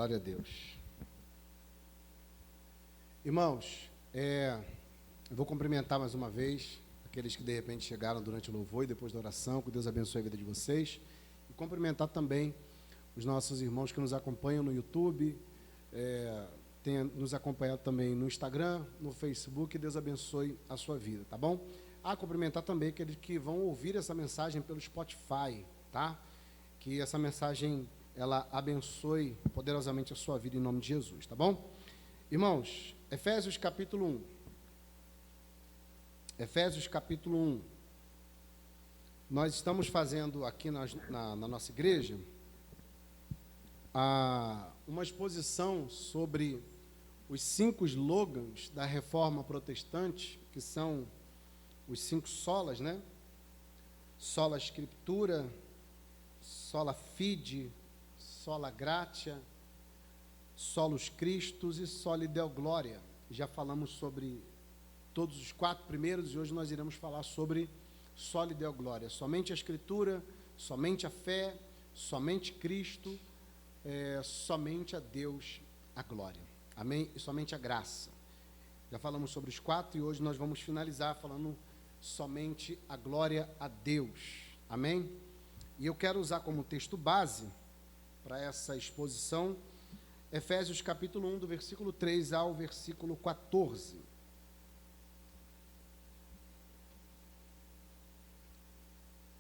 Glória a Deus. Irmãos, eu vou cumprimentar mais uma vez aqueles que de repente chegaram durante o louvor e depois da oração, que Deus abençoe a vida de vocês. E cumprimentar também os nossos irmãos que nos acompanham no YouTube, tem nos acompanhado também no Instagram, no Facebook, que Deus abençoe a sua vida, tá bom? Cumprimentar também aqueles que vão ouvir essa mensagem pelo Spotify, tá? Que essa mensagem, ela abençoe poderosamente a sua vida em nome de Jesus, tá bom? Irmãos, Efésios capítulo 1. Efésios capítulo 1. Nós estamos fazendo aqui na nossa igreja uma exposição sobre os 5 slogans da Reforma Protestante, que são os 5 solas, né? Sola Scriptura, Sola Fide, Sola Gratia, Solus Christus e Soli Deo Gloria. Já falamos sobre todos os 4 primeiros e hoje nós iremos falar sobre Soli Deo Gloria. Somente a Escritura, somente a fé, somente Cristo, somente a Deus a glória. Amém? E somente a graça. Já falamos sobre os 4 e hoje nós vamos finalizar falando somente a glória a Deus. Amém? E eu quero usar como texto base para essa exposição Efésios capítulo 1, do versículo 3 ao versículo 14.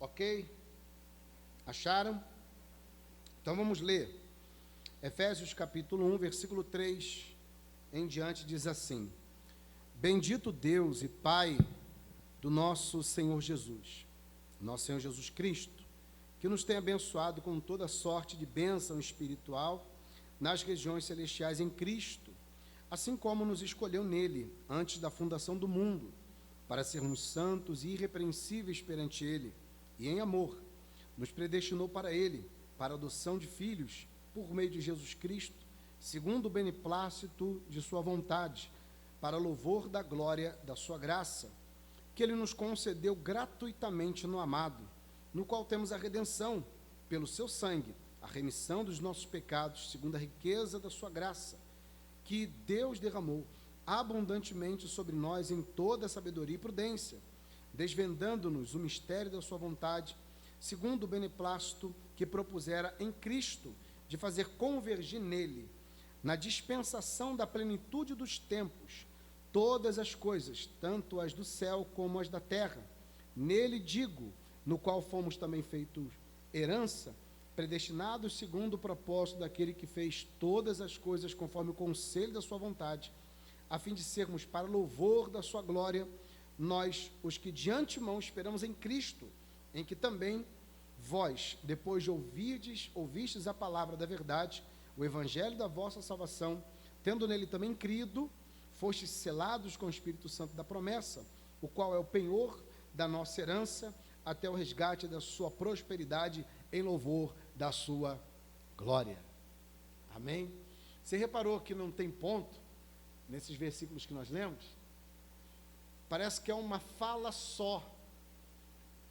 Ok? Acharam? Então vamos ler. Efésios capítulo 1, versículo 3 em diante diz assim: Bendito Deus e Pai do nosso Senhor Jesus Cristo, que nos tem abençoado com toda sorte de bênção espiritual nas regiões celestiais em Cristo, assim como nos escolheu nele, antes da fundação do mundo, para sermos santos e irrepreensíveis perante ele, e em amor, nos predestinou para ele, para a adoção de filhos, por meio de Jesus Cristo, segundo o beneplácito de sua vontade, para louvor da glória da sua graça, que ele nos concedeu gratuitamente no amado, no qual temos a redenção, pelo seu sangue, a remissão dos nossos pecados, segundo a riqueza da sua graça, que Deus derramou abundantemente sobre nós em toda sabedoria e prudência, desvendando-nos o mistério da sua vontade, segundo o beneplácito que propusera em Cristo, de fazer convergir nele, na dispensação da plenitude dos tempos, todas as coisas, tanto as do céu como as da terra. Nele digo, no qual fomos também feitos herança, predestinados segundo o propósito daquele que fez todas as coisas conforme o conselho da sua vontade, a fim de sermos para louvor da sua glória, nós, os que de antemão esperamos em Cristo, em que também vós, depois de ouvistes a palavra da verdade, o evangelho da vossa salvação, tendo nele também crido, fostes selados com o Espírito Santo da promessa, o qual é o penhor da nossa herança, até o resgate da sua prosperidade, em louvor da sua glória. Amém? Você reparou que não tem ponto nesses versículos que nós lemos? Parece que é uma fala só,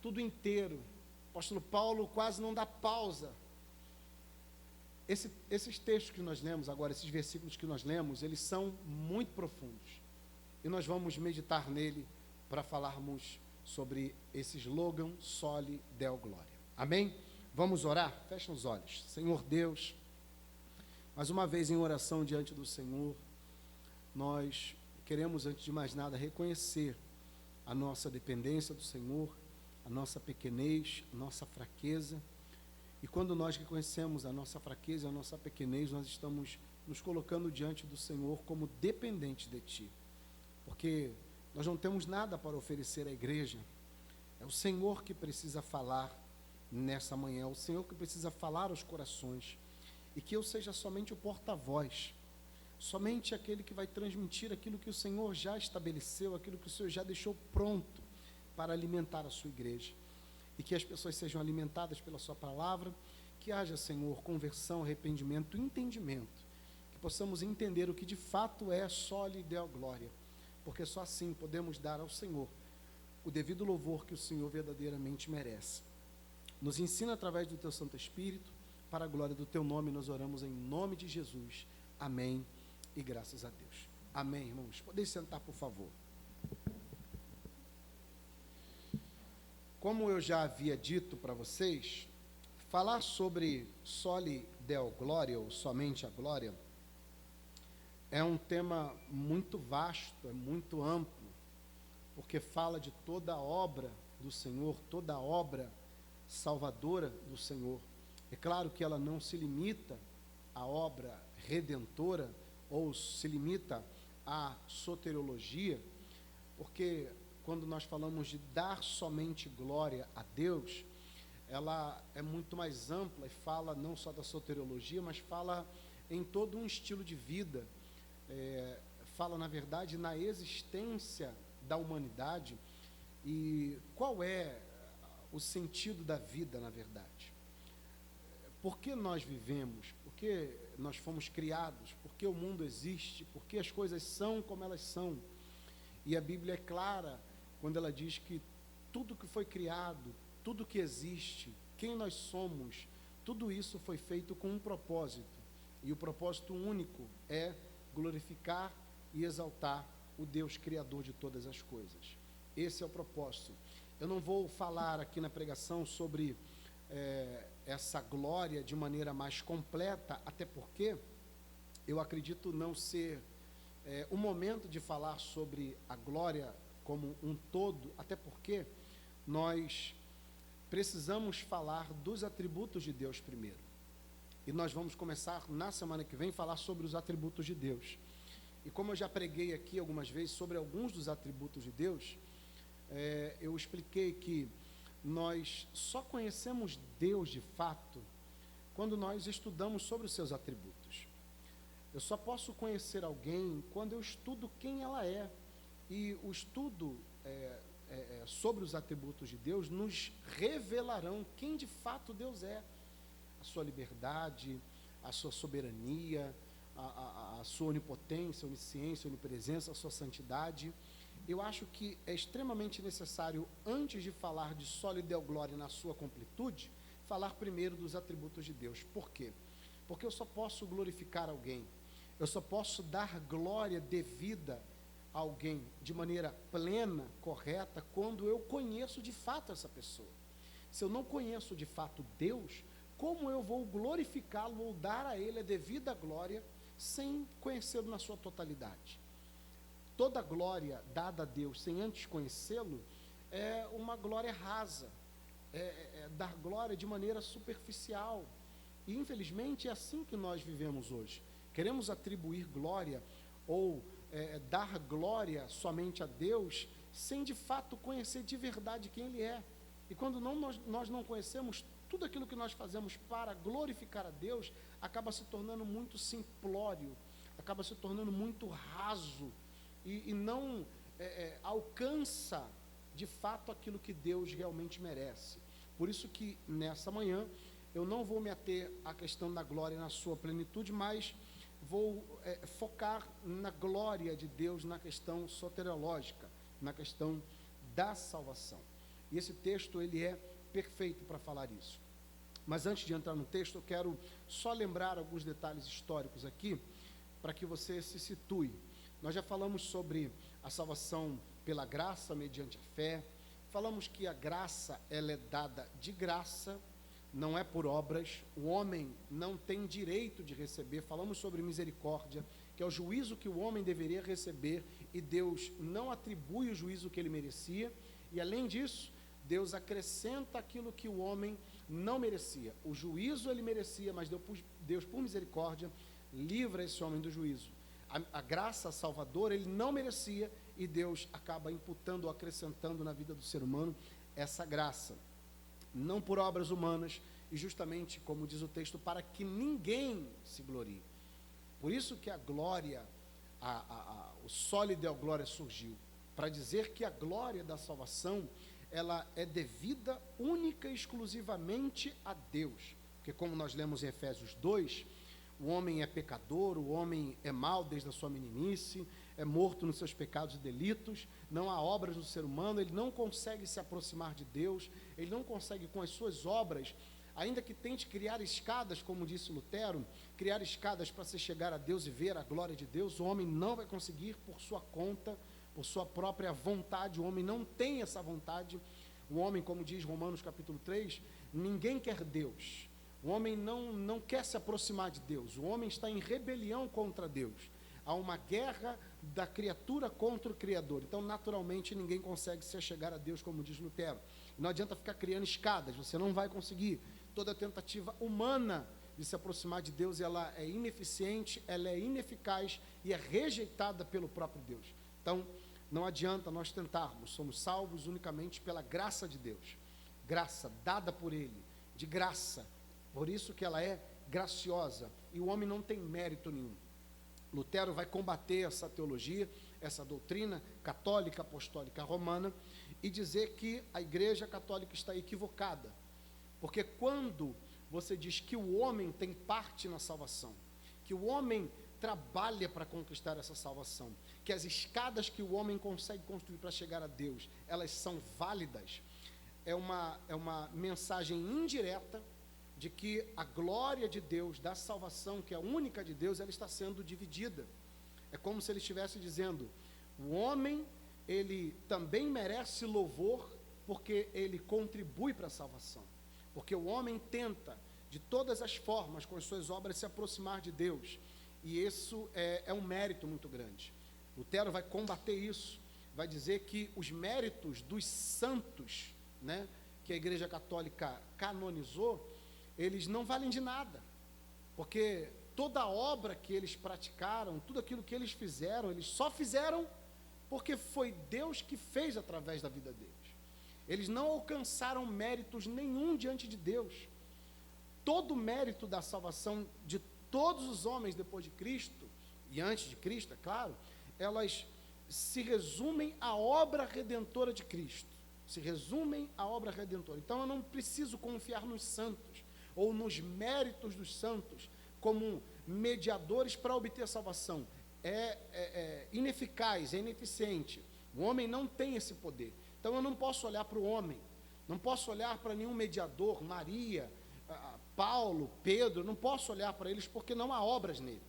tudo inteiro. O apóstolo Paulo quase não dá pausa. Esses textos que nós lemos agora, esses versículos que nós lemos, eles são muito profundos. E nós vamos meditar nele para falarmos sobre esse slogan Soli Deo Gloria. Amém? Vamos orar? Fechem os olhos. Senhor Deus, mais uma vez em oração diante do Senhor, nós queremos, antes de mais nada, reconhecer a nossa dependência do Senhor, a nossa pequenez, a nossa fraqueza. E quando nós reconhecemos a nossa fraqueza, a nossa pequenez, nós estamos nos colocando diante do Senhor como dependentes de Ti. Porque nós não temos nada para oferecer à igreja. É o Senhor que precisa falar nessa manhã, é o Senhor que precisa falar aos corações. E que eu seja somente o porta-voz, somente aquele que vai transmitir aquilo que o Senhor já estabeleceu, aquilo que o Senhor já deixou pronto para alimentar a sua igreja. E que as pessoas sejam alimentadas pela sua palavra, que haja, Senhor, conversão, arrependimento, entendimento, que possamos entender o que de fato é Soli Deo Gloria, porque só assim podemos dar ao Senhor o devido louvor que o Senhor verdadeiramente merece. Nos ensina através do Teu Santo Espírito, para a glória do teu nome, nós oramos em nome de Jesus. Amém e graças a Deus. Amém, irmãos. Podem sentar, por favor. Como eu já havia dito para vocês, falar sobre soli deo gloria, ou somente a glória, é um tema muito vasto, é muito amplo, porque fala de toda a obra do Senhor, toda a obra salvadora do Senhor. É claro que ela não se limita à obra redentora, ou se limita à soteriologia, porque quando nós falamos de dar somente glória a Deus, ela é muito mais ampla e fala não só da soteriologia, mas fala em todo um estilo de vida, fala, na verdade, na existência da humanidade e qual é o sentido da vida, na verdade. Por que nós vivemos? Por que nós fomos criados? Por que o mundo existe? Por que as coisas são como elas são? E a Bíblia é clara quando ela diz que tudo que foi criado, tudo que existe, quem nós somos, tudo isso foi feito com um propósito. E o propósito único é glorificar e exaltar o Deus Criador de todas as coisas. Esse é o propósito. Eu não vou falar aqui na pregação sobre essa glória de maneira mais completa, até porque eu acredito não ser o momento de falar sobre a glória como um todo, até porque nós precisamos falar dos atributos de Deus primeiro. E nós vamos começar na semana que vem falar sobre os atributos de Deus. E como eu já preguei aqui algumas vezes sobre alguns dos atributos de Deus, eu expliquei que nós só conhecemos Deus de fato quando nós estudamos sobre os seus atributos. Eu só posso conhecer alguém quando eu estudo quem ela é. E o estudo sobre os atributos de Deus nos revelarão quem de fato Deus é. A sua liberdade, a sua soberania, a sua onipotência, onisciência, onipresença, a sua santidade. Eu acho que é extremamente necessário, antes de falar de soli deo gloria na sua completude, falar primeiro dos atributos de Deus. Por quê? Porque eu só posso glorificar alguém, eu só posso dar glória devida a alguém de maneira plena, correta, quando eu conheço de fato essa pessoa. Se eu não conheço de fato Deus, como eu vou glorificá-lo ou dar a Ele a devida glória sem conhecê-lo na sua totalidade? Toda glória dada a Deus sem antes conhecê-lo é uma glória rasa, é dar glória de maneira superficial. E infelizmente é assim que nós vivemos hoje. Queremos atribuir glória ou dar glória somente a Deus sem de fato conhecer de verdade quem Ele é. E quando nós não conhecemos, tudo aquilo que nós fazemos para glorificar a Deus acaba se tornando muito simplório, acaba se tornando muito raso e não alcança de fato aquilo que Deus realmente merece. Por isso que nessa manhã eu não vou me ater à questão da glória na sua plenitude, mas vou focar na glória de Deus na questão soteriológica, na questão da salvação. E esse texto ele é perfeito para falar isso. Mas antes de entrar no texto, eu quero só lembrar alguns detalhes históricos aqui, para que você se situe. Nós já falamos sobre a salvação pela graça, mediante a fé. Falamos que a graça, ela é dada de graça, não é por obras. O homem não tem direito de receber. Falamos sobre misericórdia, que é o juízo que o homem deveria receber, e Deus não atribui o juízo que ele merecia. E além disso, Deus acrescenta aquilo que o homem não merecia. O juízo ele merecia, mas Deus, por misericórdia, livra esse homem do juízo. A graça salvadora ele não merecia, e Deus acaba imputando ou acrescentando na vida do ser humano essa graça. Não por obras humanas, e justamente, como diz o texto, para que ninguém se glorie. Por isso que a glória, o soli deo gloria surgiu, para dizer que a glória da salvação, ela é devida única e exclusivamente a Deus. Porque como nós lemos em Efésios 2, o homem é pecador, o homem é mau desde a sua meninice, é morto nos seus pecados e delitos, não há obras no ser humano, ele não consegue se aproximar de Deus, ele não consegue com as suas obras ainda que tente criar escadas, como disse Lutero, criar escadas para se chegar a Deus e ver a glória de Deus, o homem não vai conseguir por sua conta, por sua própria vontade. O homem não tem essa vontade. O homem, como diz Romanos capítulo 3, ninguém quer Deus. O homem não quer se aproximar de Deus. O homem está em rebelião contra Deus. Há uma guerra da criatura contra o Criador. Então, naturalmente, ninguém consegue se chegar a Deus, como diz Lutero. Não adianta ficar criando escadas, você não vai conseguir. Toda tentativa humana de se aproximar de Deus, ela é ineficiente, ela é ineficaz e é rejeitada pelo próprio Deus. Então, não adianta nós tentarmos, somos salvos unicamente pela graça de Deus. Graça dada por Ele, de graça. Por isso que ela é graciosa. E o homem não tem mérito nenhum. Lutero vai combater essa teologia, essa doutrina católica, apostólica romana, e dizer que a Igreja Católica está equivocada. Porque quando você diz que o homem tem parte na salvação, que o homem trabalha para conquistar essa salvação, que as escadas que o homem consegue construir para chegar a Deus, elas são válidas, é uma mensagem indireta de que a glória de Deus, da salvação, que é a única de Deus, ela está sendo dividida. É como se ele estivesse dizendo, o homem, ele também merece louvor, porque ele contribui para a salvação. Porque o homem tenta, de todas as formas, com as suas obras, se aproximar de Deus. E isso é um mérito muito grande. Lutero vai combater isso, vai dizer que os méritos dos santos, né, que a Igreja Católica canonizou, eles não valem de nada, porque toda a obra que eles praticaram, tudo aquilo que eles fizeram, eles só fizeram porque foi Deus que fez através da vida deles. Eles não alcançaram méritos nenhum diante de Deus. Todo o mérito da salvação de todos os homens depois de Cristo, e antes de Cristo, é claro, elas se resumem à obra redentora de Cristo. Se resumem à obra redentora. Então eu não preciso confiar nos santos, ou nos méritos dos santos, como mediadores para obter a salvação. É ineficaz, é ineficiente. O homem não tem esse poder. Então eu não posso olhar para o homem, não posso olhar para nenhum mediador, Maria, Paulo, Pedro, não posso olhar para eles porque não há obras nele.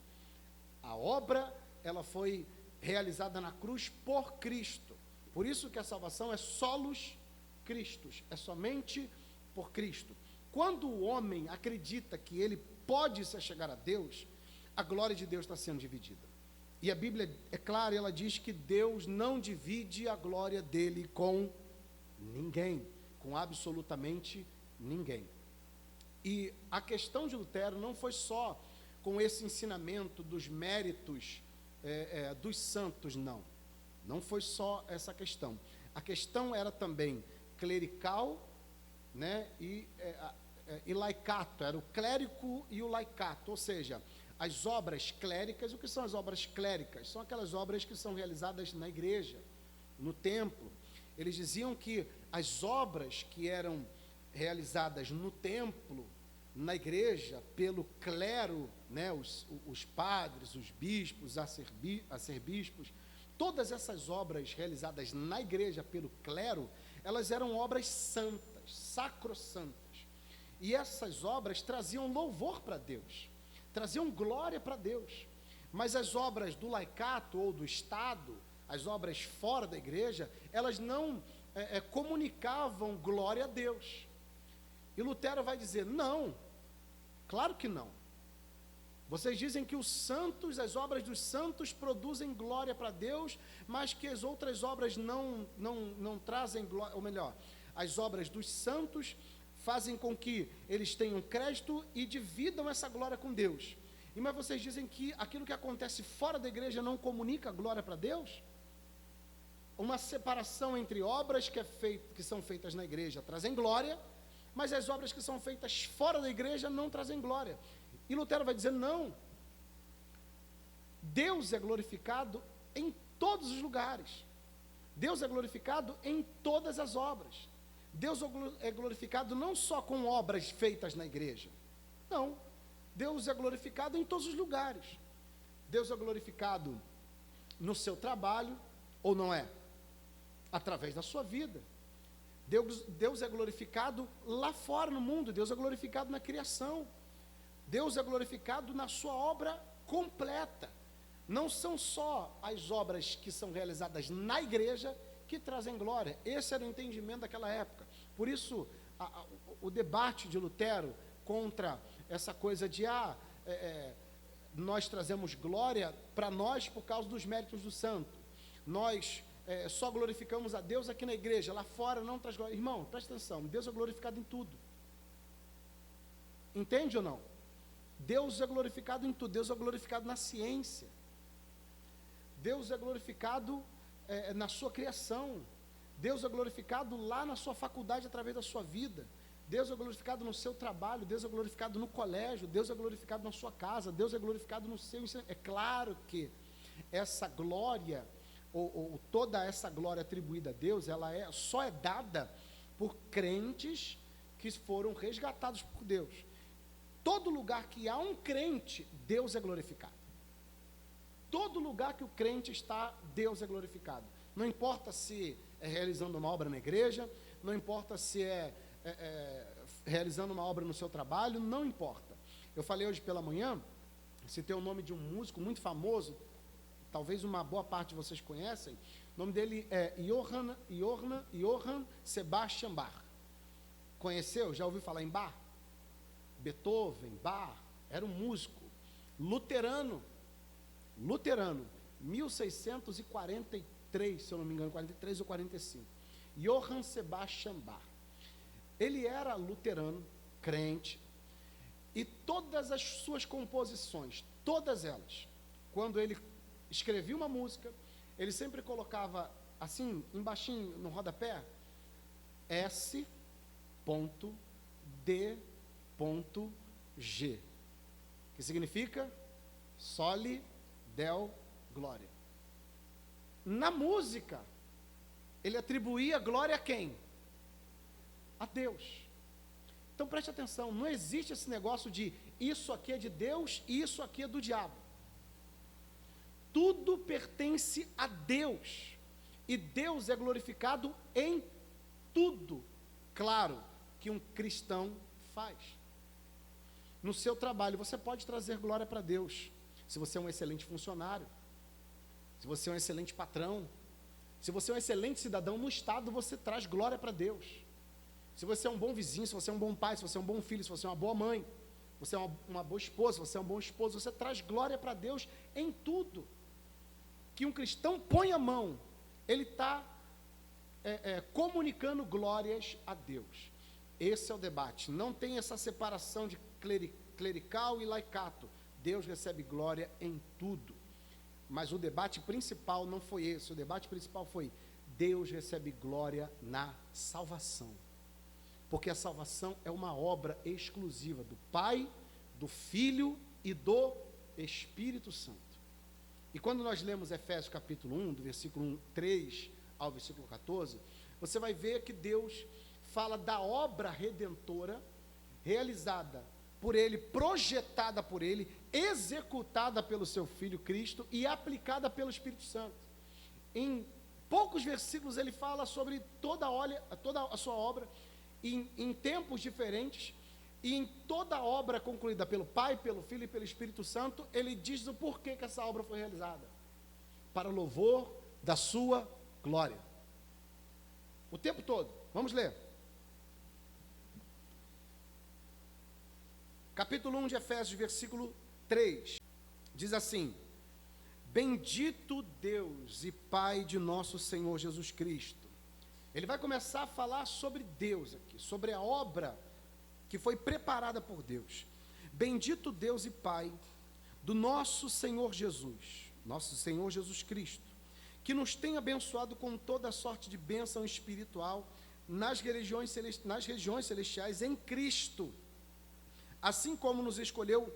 A obra, ela foi realizada na cruz por Cristo. Por isso que a salvação é solos Christus, é somente por Cristo. Quando o homem acredita que ele pode se chegar a Deus, a glória de Deus está sendo dividida. E a Bíblia é clara, ela diz que Deus não divide a glória dele com ninguém, com absolutamente ninguém. E a questão de Lutero não foi só com esse ensinamento dos méritos dos santos, não. Não foi só essa questão. A questão era também clerical, né, e laicato, era o clérigo e o laicato, ou seja, as obras cléricas. O que são as obras cléricas? São aquelas obras que são realizadas na igreja, no templo. Eles diziam que as obras que eram realizadas no templo, na igreja, pelo clero, né, os padres, os bispos, arcebispos, todas essas obras realizadas na igreja pelo clero, elas eram obras santas, sacrossantas. E essas obras traziam louvor para Deus, traziam glória para Deus. Mas as obras do laicato ou do Estado, as obras fora da igreja, elas não comunicavam glória a Deus. E Lutero vai dizer, não, claro que não. Vocês dizem que os santos, as obras dos santos produzem glória para Deus, mas que as outras obras não trazem glória, ou melhor, as obras dos santos fazem com que eles tenham crédito e dividam essa glória com Deus. Mas vocês dizem que aquilo que acontece fora da igreja não comunica glória para Deus? Uma separação entre obras que são feitas na igreja trazem glória, mas as obras que são feitas fora da igreja não trazem glória. E Lutero vai dizer, não, Deus é glorificado em todos os lugares, Deus é glorificado em todas as obras. Deus é glorificado não só com obras feitas na igreja, não, Deus é glorificado em todos os lugares. Deus é glorificado no seu trabalho, ou não é? Através da sua vida. Deus é glorificado lá fora no mundo, Deus é glorificado na criação, Deus é glorificado na sua obra completa. Não são só as obras que são realizadas na igreja que trazem glória. Esse era o entendimento daquela época. Por isso, o debate de Lutero contra essa coisa de nós trazemos glória para nós por causa dos méritos do santo. Nós só glorificamos a Deus aqui na igreja, lá fora não traz glória. Irmão, presta atenção, Deus é glorificado em tudo. Entende ou não? Deus é glorificado em tudo. Deus é glorificado na ciência. Deus é glorificado na sua criação. Deus é glorificado lá na sua faculdade através da sua vida. Deus é glorificado no seu trabalho. Deus é glorificado no colégio. Deus é glorificado na sua casa. Deus é glorificado no seu ensino. É claro que essa glória, ou toda essa glória atribuída a Deus, ela só é dada por crentes que foram resgatados por Deus. Todo lugar que há um crente, Deus é glorificado. Todo lugar que o crente está, Deus é glorificado. Não importa se é realizando uma obra na igreja, não importa se é realizando uma obra no seu trabalho, não importa. Eu falei hoje pela manhã, citei o nome de um músico muito famoso, talvez uma boa parte de vocês conhecem. O nome dele é Johann Sebastian Bach. Conheceu? Já ouviu falar em Bach? Beethoven, Bach, era um músico luterano, 1643, se eu não me engano, 43 ou 45. Johann Sebastian Bach. Ele era luterano, crente, e todas as suas composições, todas elas, quando ele escrevia uma música, ele sempre colocava assim, embaixinho no rodapé, S.D.G, que significa Soli Deo Glória. Na música, ele atribuía glória a quem? A Deus. Então preste atenção, não existe esse negócio de isso aqui é de Deus e isso aqui é do diabo. Tudo pertence a Deus, e Deus é glorificado em tudo, claro, que um cristão faz. No seu trabalho, você pode trazer glória para Deus, se você é um excelente funcionário, se você é um excelente patrão, se você é um excelente cidadão no Estado, você traz glória para Deus. Se você é um bom vizinho, se você é um bom pai, se você é um bom filho, se você é uma boa mãe, você é uma boa esposa, se você é um bom esposo, você traz glória para Deus em tudo. Que um cristão põe a mão, ele está comunicando glórias a Deus. Esse é o debate. Não tem essa separação de clerical e laicato. Deus recebe glória em tudo. Mas o debate principal não foi esse. O debate principal foi: Deus recebe glória na salvação. Porque a salvação é uma obra exclusiva do Pai, do Filho e do Espírito Santo. E quando nós lemos Efésios capítulo 1, do versículo 3 ao versículo 14, você vai ver que Deus fala da obra redentora realizada por Ele, projetada por Ele, executada pelo Seu Filho Cristo e aplicada pelo Espírito Santo. Em poucos versículos ele fala sobre toda a sua obra, em tempos diferentes, e em toda a obra concluída pelo Pai, pelo Filho e pelo Espírito Santo, ele diz o porquê que essa obra foi realizada: para louvor da sua glória. O tempo todo. Vamos ler. Capítulo 1 de Efésios, versículo 3. Diz assim: Bendito Deus e Pai de nosso Senhor Jesus Cristo. Ele vai começar a falar sobre Deus aqui, sobre a obra que foi preparada por Deus. Bendito Deus e Pai do nosso Senhor Jesus Cristo, que nos tem abençoado com toda sorte de bênção espiritual nas regiões celestiais em Cristo, assim como nos escolheu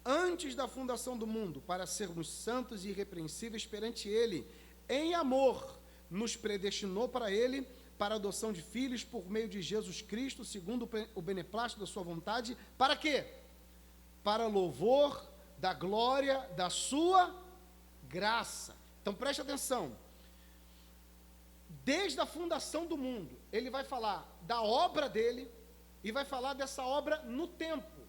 antes da fundação do mundo, para sermos santos e irrepreensíveis perante Ele, em amor, nos predestinou para Ele, para a adoção de filhos por meio de Jesus Cristo, segundo o beneplácito da sua vontade. Para quê? Para louvor da glória da sua graça. Então preste atenção. desde a fundação do mundo, ele vai falar da obra dele, e vai falar dessa obra no tempo,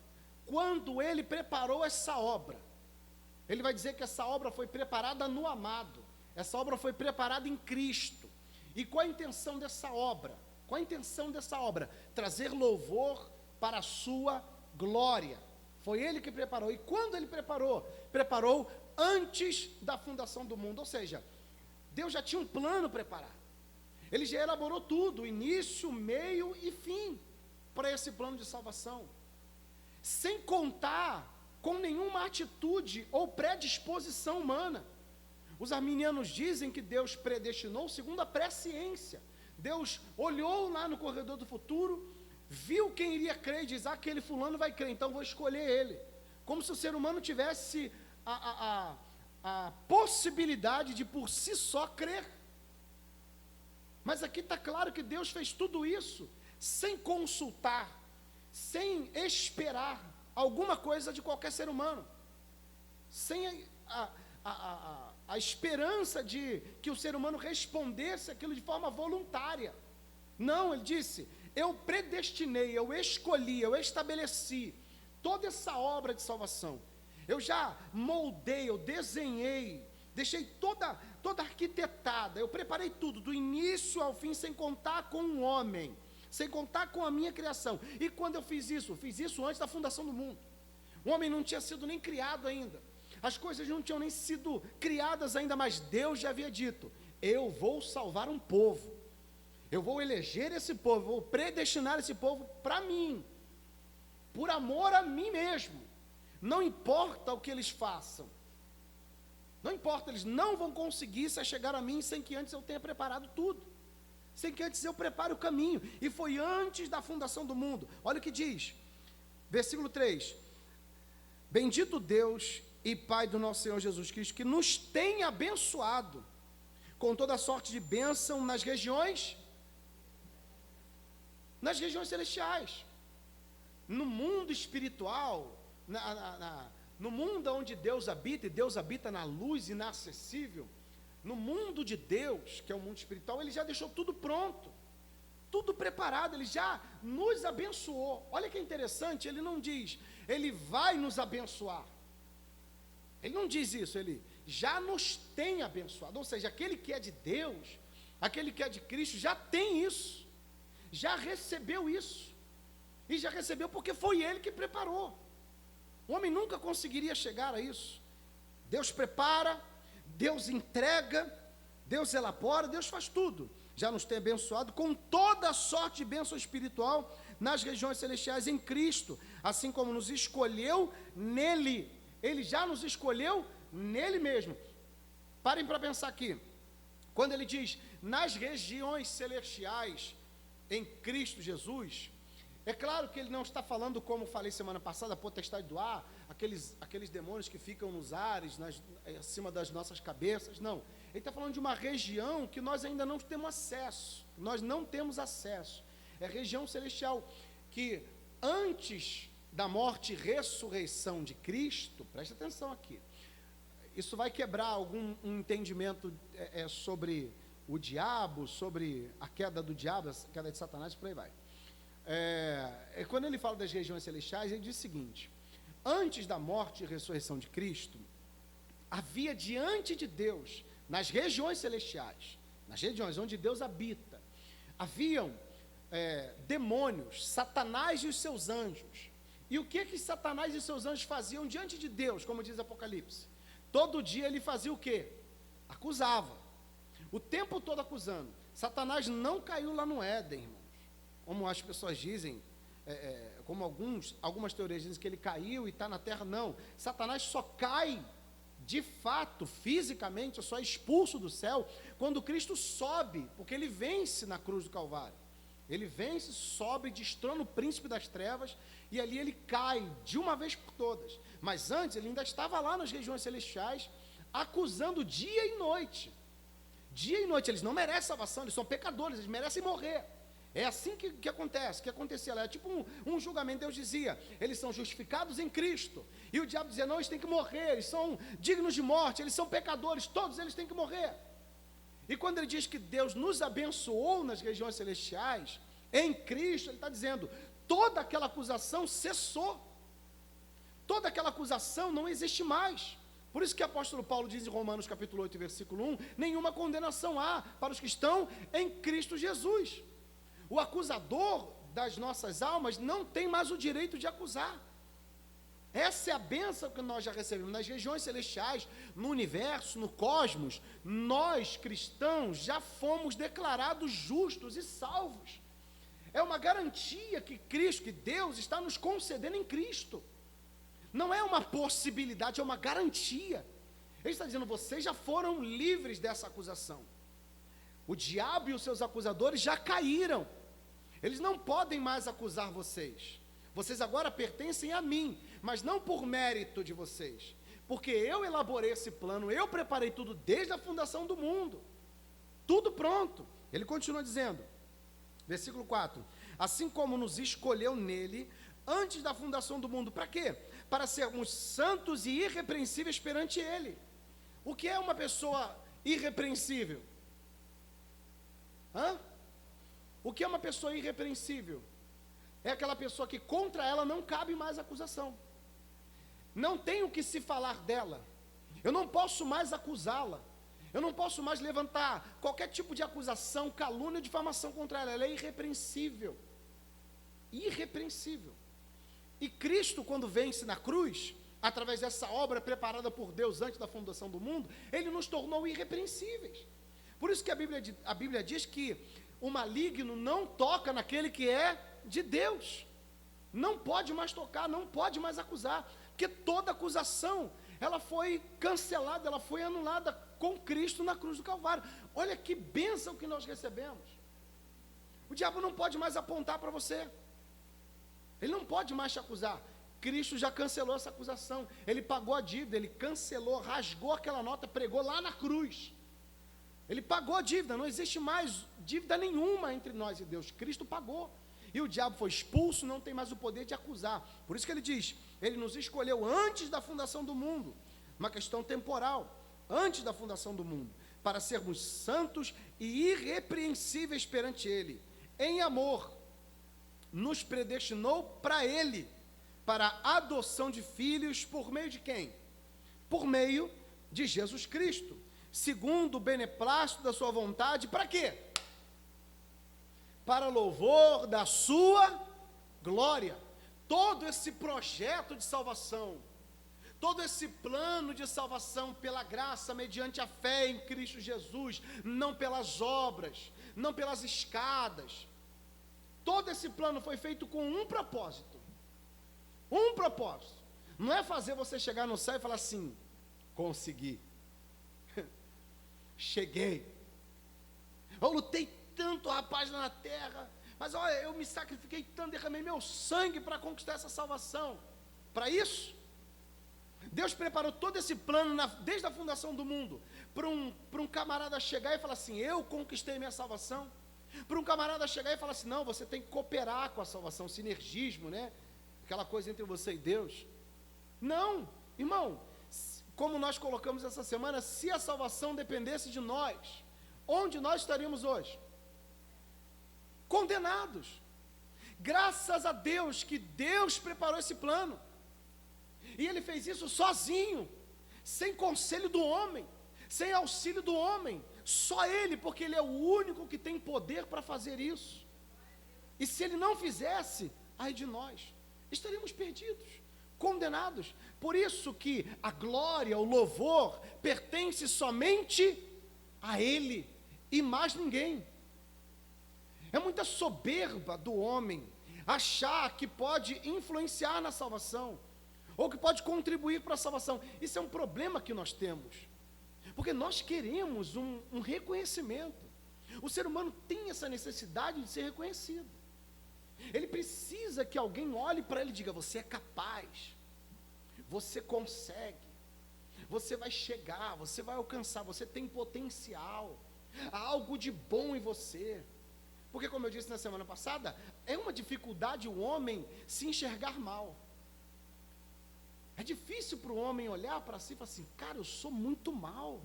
quando ele preparou essa obra. Ele vai dizer que essa obra foi preparada no amado, essa obra foi preparada em Cristo. E qual a intenção dessa obra? Qual a intenção dessa obra? Trazer louvor para a sua glória. Foi ele que preparou. E quando ele preparou? Preparou antes da fundação do mundo. Ou seja, Deus já tinha um plano preparado. Ele já elaborou tudo, início, meio e fim, para esse plano de salvação. Sem contar com nenhuma atitude ou predisposição humana. Os arminianos dizem que Deus predestinou segundo a presciência. Deus olhou lá no corredor do futuro, viu quem iria crer e diz, aquele fulano vai crer, então vou escolher ele. Como se o ser humano tivesse a possibilidade de por si só crer. Mas aqui está claro que Deus fez tudo isso sem consultar, sem esperar alguma coisa de qualquer ser humano, sem a esperança de que o ser humano respondesse aquilo de forma voluntária. Não, ele disse, eu predestinei, eu escolhi, eu estabeleci toda essa obra de salvação. Eu já moldei, eu desenhei, deixei toda arquitetada, eu preparei tudo, do início ao fim, sem contar com o homem, sem contar com a minha criação. E quando eu fiz isso antes da fundação do mundo. O homem não tinha sido nem criado ainda, as coisas não tinham nem sido criadas ainda, mas Deus já havia dito, eu vou salvar um povo, eu vou eleger esse povo, vou predestinar esse povo para mim, por amor a mim mesmo. Não importa o que eles façam, não importa, eles não vão conseguir se chegar a mim sem que antes eu tenha preparado tudo, sem que antes eu prepare o caminho. E foi antes da fundação do mundo. Olha o que diz, versículo 3, bendito Deus e Pai do nosso Senhor Jesus Cristo, que nos tem abençoado com toda sorte de bênção nas regiões celestiais, no mundo espiritual, no mundo onde Deus habita, e Deus habita na luz inacessível. No mundo de Deus, que é o mundo espiritual, Ele já deixou tudo pronto, tudo preparado, Ele já nos abençoou. Olha que interessante, Ele não diz, Ele vai nos abençoar, Ele não diz isso, Ele já nos tem abençoado. Ou seja, aquele que é de Deus, aquele que é de Cristo, já tem isso, já recebeu isso, e já recebeu porque foi Ele que preparou. O homem nunca conseguiria chegar a isso. Deus prepara, Deus entrega, Deus elabora, Deus faz tudo. Já nos tem abençoado com toda sorte de bênção espiritual nas regiões celestiais em Cristo, assim como nos escolheu nele. Ele já nos escolheu nele mesmo. Parem para pensar aqui. Quando ele diz nas regiões celestiais em Cristo Jesus, é claro que ele não está falando, como falei semana passada, a potestade do ar, aqueles demônios que ficam nos ares, acima das nossas cabeças. Não, ele está falando de uma região que nós ainda não temos acesso. Nós não temos acesso. É a região celestial que antes da morte e ressurreição de Cristo, preste atenção aqui, isso vai quebrar um entendimento sobre o diabo, sobre a queda do diabo, a queda de Satanás, por aí vai. Quando ele fala das regiões celestiais, ele diz o seguinte: antes da morte e ressurreição de Cristo, havia diante de Deus, nas regiões celestiais, nas regiões onde Deus habita, haviam demônios, Satanás e os seus anjos. E o que Satanás e seus anjos faziam diante de Deus, como diz Apocalipse? Todo dia ele fazia o quê? Acusava, o tempo todo acusando. Satanás não caiu lá no Éden, irmão, como as pessoas dizem, como algumas teorias dizem que ele caiu e está na terra. Não, Satanás só cai, de fato, fisicamente, só é expulso do céu, quando Cristo sobe, porque ele vence na cruz do Calvário. Ele vence, sobe, destrona o príncipe das trevas, e ali ele cai, de uma vez por todas. Mas antes, ele ainda estava lá nas regiões celestiais, acusando dia e noite. Dia e noite, eles não merecem salvação, eles são pecadores, eles merecem morrer. É assim que acontece, que acontecia lá, é tipo um julgamento. Deus dizia, eles são justificados em Cristo, e o diabo dizia, não, eles têm que morrer, eles são dignos de morte, eles são pecadores, todos eles têm que morrer. E quando ele diz que Deus nos abençoou nas regiões celestiais, em Cristo, ele está dizendo, toda aquela acusação cessou. Toda aquela acusação não existe mais. Por isso que o apóstolo Paulo diz em Romanos capítulo 8, versículo 1, nenhuma condenação há para os que estão em Cristo Jesus. O acusador das nossas almas não tem mais o direito de acusar. Essa é a bênção que nós já recebemos nas regiões celestiais, no universo, no cosmos. Nós, cristãos, já fomos declarados justos e salvos. É uma garantia que Cristo, que Deus está nos concedendo em Cristo. Não é uma possibilidade, é uma garantia. Ele está dizendo, vocês já foram livres dessa acusação. O diabo e os seus acusadores já caíram. Eles não podem mais acusar vocês. Vocês agora pertencem a mim, mas não por mérito de vocês. Porque eu elaborei esse plano, eu preparei tudo desde a fundação do mundo. Tudo pronto. Ele continua dizendo, versículo 4. Assim como nos escolheu nele, antes da fundação do mundo. Para quê? Para sermos santos e irrepreensíveis perante ele. O que é uma pessoa irrepreensível? O que é uma pessoa irrepreensível? É aquela pessoa que contra ela não cabe mais acusação. Não tem o que se falar dela. Eu não posso mais acusá-la. Eu não posso mais levantar qualquer tipo de acusação, calúnia, difamação contra ela. Ela é irrepreensível. Irrepreensível. E Cristo, quando vence na cruz, através dessa obra preparada por Deus antes da fundação do mundo, Ele nos tornou irrepreensíveis. Por isso que a Bíblia diz que o maligno não toca naquele que é de Deus. Não pode mais tocar, não pode mais acusar, porque toda acusação, ela foi cancelada, ela foi anulada com Cristo na cruz do Calvário. Olha que bênção que nós recebemos. O diabo não pode mais apontar para você. Ele não pode mais te acusar. Cristo já cancelou essa acusação. Ele pagou a dívida, ele cancelou, rasgou aquela nota, pregou lá na cruz. Ele pagou a dívida, não existe mais dívida nenhuma entre nós e Deus. Cristo pagou. E o diabo foi expulso, não tem mais o poder de acusar. Por isso que ele diz, ele nos escolheu antes da fundação do mundo. Uma questão temporal. Antes da fundação do mundo. Para sermos santos e irrepreensíveis perante ele. Em amor, nos predestinou para ele. Para a adoção de filhos por meio de quem? Por meio de Jesus Cristo. Segundo o beneplácito da sua vontade, para quê? Para louvor da sua glória. Todo esse projeto de salvação, todo esse plano de salvação pela graça, mediante a fé em Cristo Jesus, não pelas obras, não pelas escadas, todo esse plano foi feito com um propósito. Um propósito. Não é fazer você chegar no céu e falar assim, consegui. Cheguei. Eu lutei tanto, rapaz, na terra, mas olha, eu me sacrifiquei tanto, derramei meu sangue para conquistar essa salvação. Para isso, Deus preparou todo esse plano desde a fundação do mundo, para um camarada chegar e falar assim, eu conquistei minha salvação. Para um camarada chegar e falar assim, não, você tem que cooperar com a salvação, sinergismo, né? Aquela coisa entre você e Deus. Não, irmão, como nós colocamos essa semana, se a salvação dependesse de nós, onde nós estaríamos hoje? Condenados. Graças a Deus que Deus preparou esse plano. E Ele fez isso sozinho, sem conselho do homem, sem auxílio do homem. Só Ele, porque Ele é o único que tem poder para fazer isso. E se Ele não fizesse, ai de nós, estaríamos perdidos, condenados. Por isso que a glória, o louvor, pertence somente a Ele e mais ninguém. É muita soberba do homem achar que pode influenciar na salvação, ou que pode contribuir para a salvação. Isso é um problema que nós temos, porque nós queremos um reconhecimento. O ser humano tem essa necessidade de ser reconhecido. Ele precisa que alguém olhe para ele e diga, você é capaz, você consegue, você vai chegar, você vai alcançar, você tem potencial, há algo de bom em você. Porque, como eu disse na semana passada, é uma dificuldade o homem se enxergar mal. É difícil para o homem olhar para si e falar assim, cara, eu sou muito mal,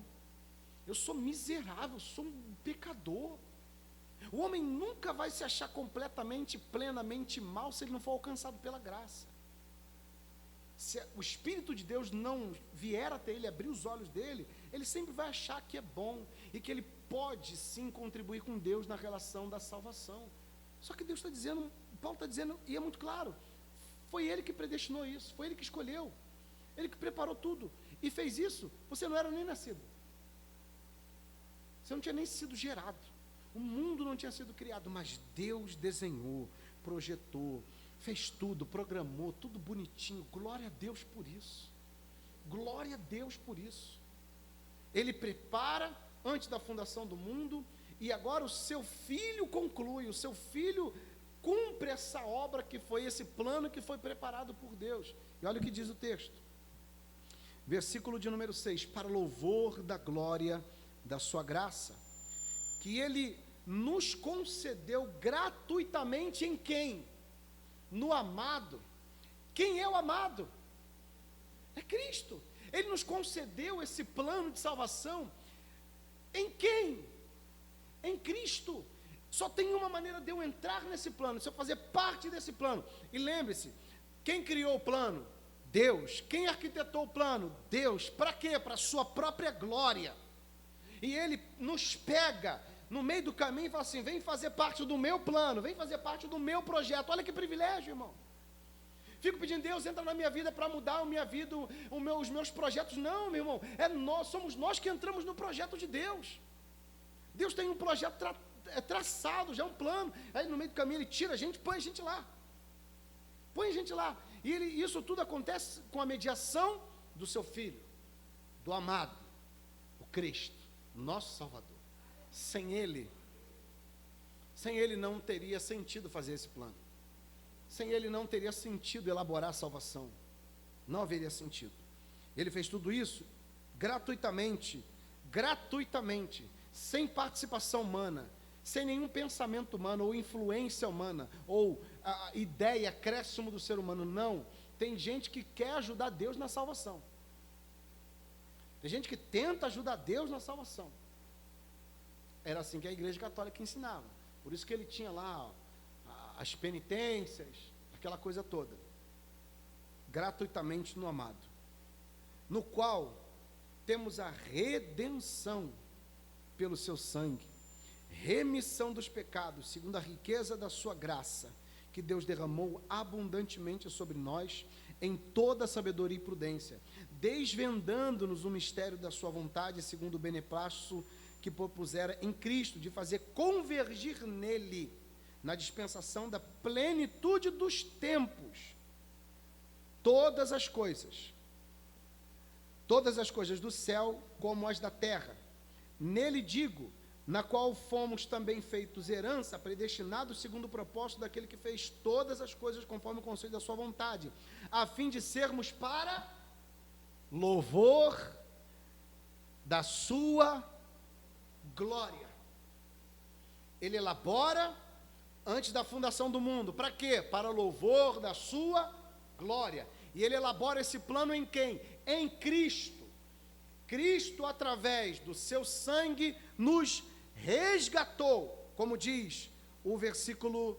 eu sou miserável, eu sou um pecador. O homem nunca vai se achar completamente, plenamente mal se ele não for alcançado pela graça. Se o Espírito de Deus não vier até ele, abrir os olhos dele, ele sempre vai achar que é bom e que ele pode sim contribuir com Deus na relação da salvação. Só que Deus está dizendo, Paulo está dizendo, e é muito claro, foi ele que predestinou isso, foi ele que escolheu, ele que preparou tudo, e fez isso, você não era nem nascido, você não tinha nem sido gerado, o mundo não tinha sido criado, mas Deus desenhou, projetou, fez tudo, programou, tudo bonitinho, glória a Deus por isso, glória a Deus por isso. Ele prepara antes da fundação do mundo, e agora o seu filho conclui, o seu filho cumpre essa obra que foi esse plano que foi preparado por Deus. E olha o que diz o texto, versículo de número 6, para louvor da glória da sua graça, que ele nos concedeu gratuitamente em quem? No amado. Quem é o amado? É Cristo. Ele nos concedeu esse plano de salvação em quem? Em Cristo. Só tem uma maneira de eu entrar nesse plano, se eu fazer parte desse plano. E lembre-se, quem criou o plano? Deus. Quem arquitetou o plano? Deus. Para quê? Para a sua própria glória. E ele nos pega no meio do caminho e fala assim, vem fazer parte do meu plano, vem fazer parte do meu projeto. Olha que privilégio, irmão. Fico pedindo, Deus, entra na minha vida para mudar a minha vida, os meus projetos. Não, meu irmão, somos nós que entramos no projeto de Deus. Deus tem um projeto traçado, já um plano. Aí no meio do caminho ele tira a gente, põe a gente lá. Põe a gente lá. E isso tudo acontece com a mediação do seu Filho, do amado, o Cristo, nosso Salvador. Sem Ele não teria sentido fazer esse plano. Sem Ele não teria sentido elaborar a salvação. Não haveria sentido. Ele fez tudo isso gratuitamente, sem participação humana, sem nenhum pensamento humano, ou influência humana, ou a ideia, acréscimo do ser humano. Não. Tem gente que quer ajudar Deus na salvação. Tem gente que tenta ajudar Deus na salvação. Era assim que a Igreja Católica ensinava. Por isso que ele tinha lá as penitências, aquela coisa toda. Gratuitamente no amado, no qual temos a redenção pelo seu sangue, remissão dos pecados, segundo a riqueza da sua graça, que Deus derramou abundantemente sobre nós, em toda sabedoria e prudência, desvendando-nos o mistério da sua vontade, segundo o beneplácito que propusera em Cristo, de fazer convergir nele, na dispensação da plenitude dos tempos, todas as coisas do céu como as da terra. Nele digo, na qual fomos também feitos herança, predestinados segundo o propósito daquele que fez todas as coisas conforme o conselho da sua vontade, a fim de sermos para louvor da sua glória. Ele elabora antes da fundação do mundo, para quê? Para louvor da sua glória. E ele elabora esse plano em quem? Em Cristo. Cristo, através do seu sangue, nos resgatou, como diz o versículo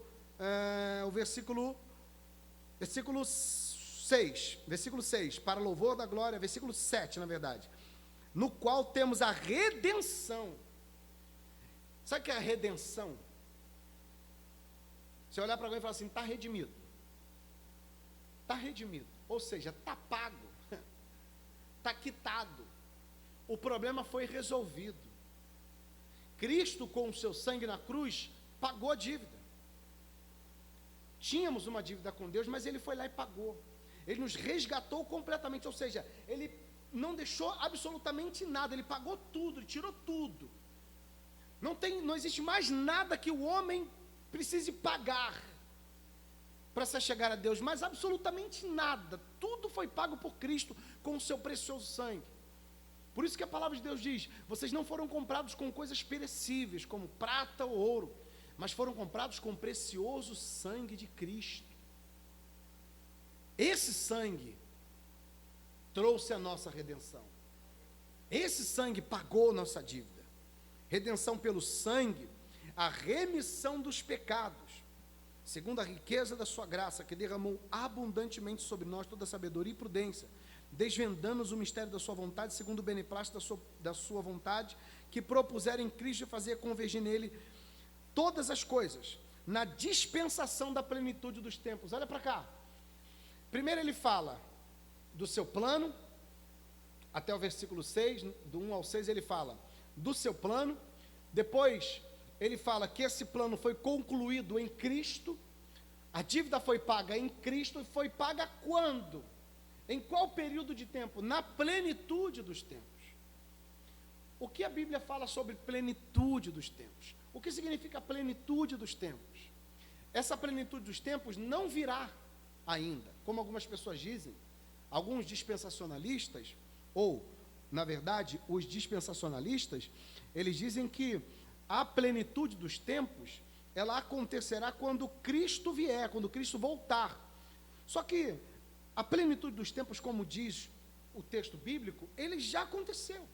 6, para louvor da glória, versículo 7, na verdade, no qual temos a redenção. Sabe o que é a redenção? Você olhar para alguém e falar assim, está redimido. Está redimido, ou seja, está pago, está quitado. O problema foi resolvido. Cristo, com o seu sangue na cruz, pagou a dívida. Tínhamos uma dívida com Deus, mas Ele foi lá e pagou. Ele nos resgatou completamente, ou seja, Ele não deixou absolutamente nada, Ele pagou tudo, Ele tirou tudo. Não existe mais nada que o homem precise pagar para se chegar a Deus, mas absolutamente nada. Tudo foi pago por Cristo com o seu precioso sangue. Por isso que a palavra de Deus diz, vocês não foram comprados com coisas perecíveis, como prata ou ouro, mas foram comprados com o precioso sangue de Cristo. Esse sangue trouxe a nossa redenção. Esse sangue pagou nossa dívida. Redenção pelo sangue, a remissão dos pecados, segundo a riqueza da sua graça, que derramou abundantemente sobre nós toda sabedoria e prudência, desvendando-nos o mistério da sua vontade, segundo o beneplácito da sua vontade, que propuseram em Cristo fazer convergir nele todas as coisas, na dispensação da plenitude dos tempos. Olha para cá. Primeiro ele fala do seu plano, até o versículo 6, do 1 ao 6 ele fala do seu plano. Depois ele fala que esse plano foi concluído em Cristo, a dívida foi paga em Cristo, e foi paga quando? Em qual período de tempo? Na plenitude dos tempos. O que a Bíblia fala sobre plenitude dos tempos? O que significa plenitude dos tempos? Essa plenitude dos tempos não virá ainda, como algumas pessoas dizem. Alguns dispensacionalistas, ou, na verdade, os dispensacionalistas, eles dizem que a plenitude dos tempos, ela acontecerá quando Cristo vier, quando Cristo voltar. Só que a plenitude dos tempos, como diz o texto bíblico, ele já aconteceu.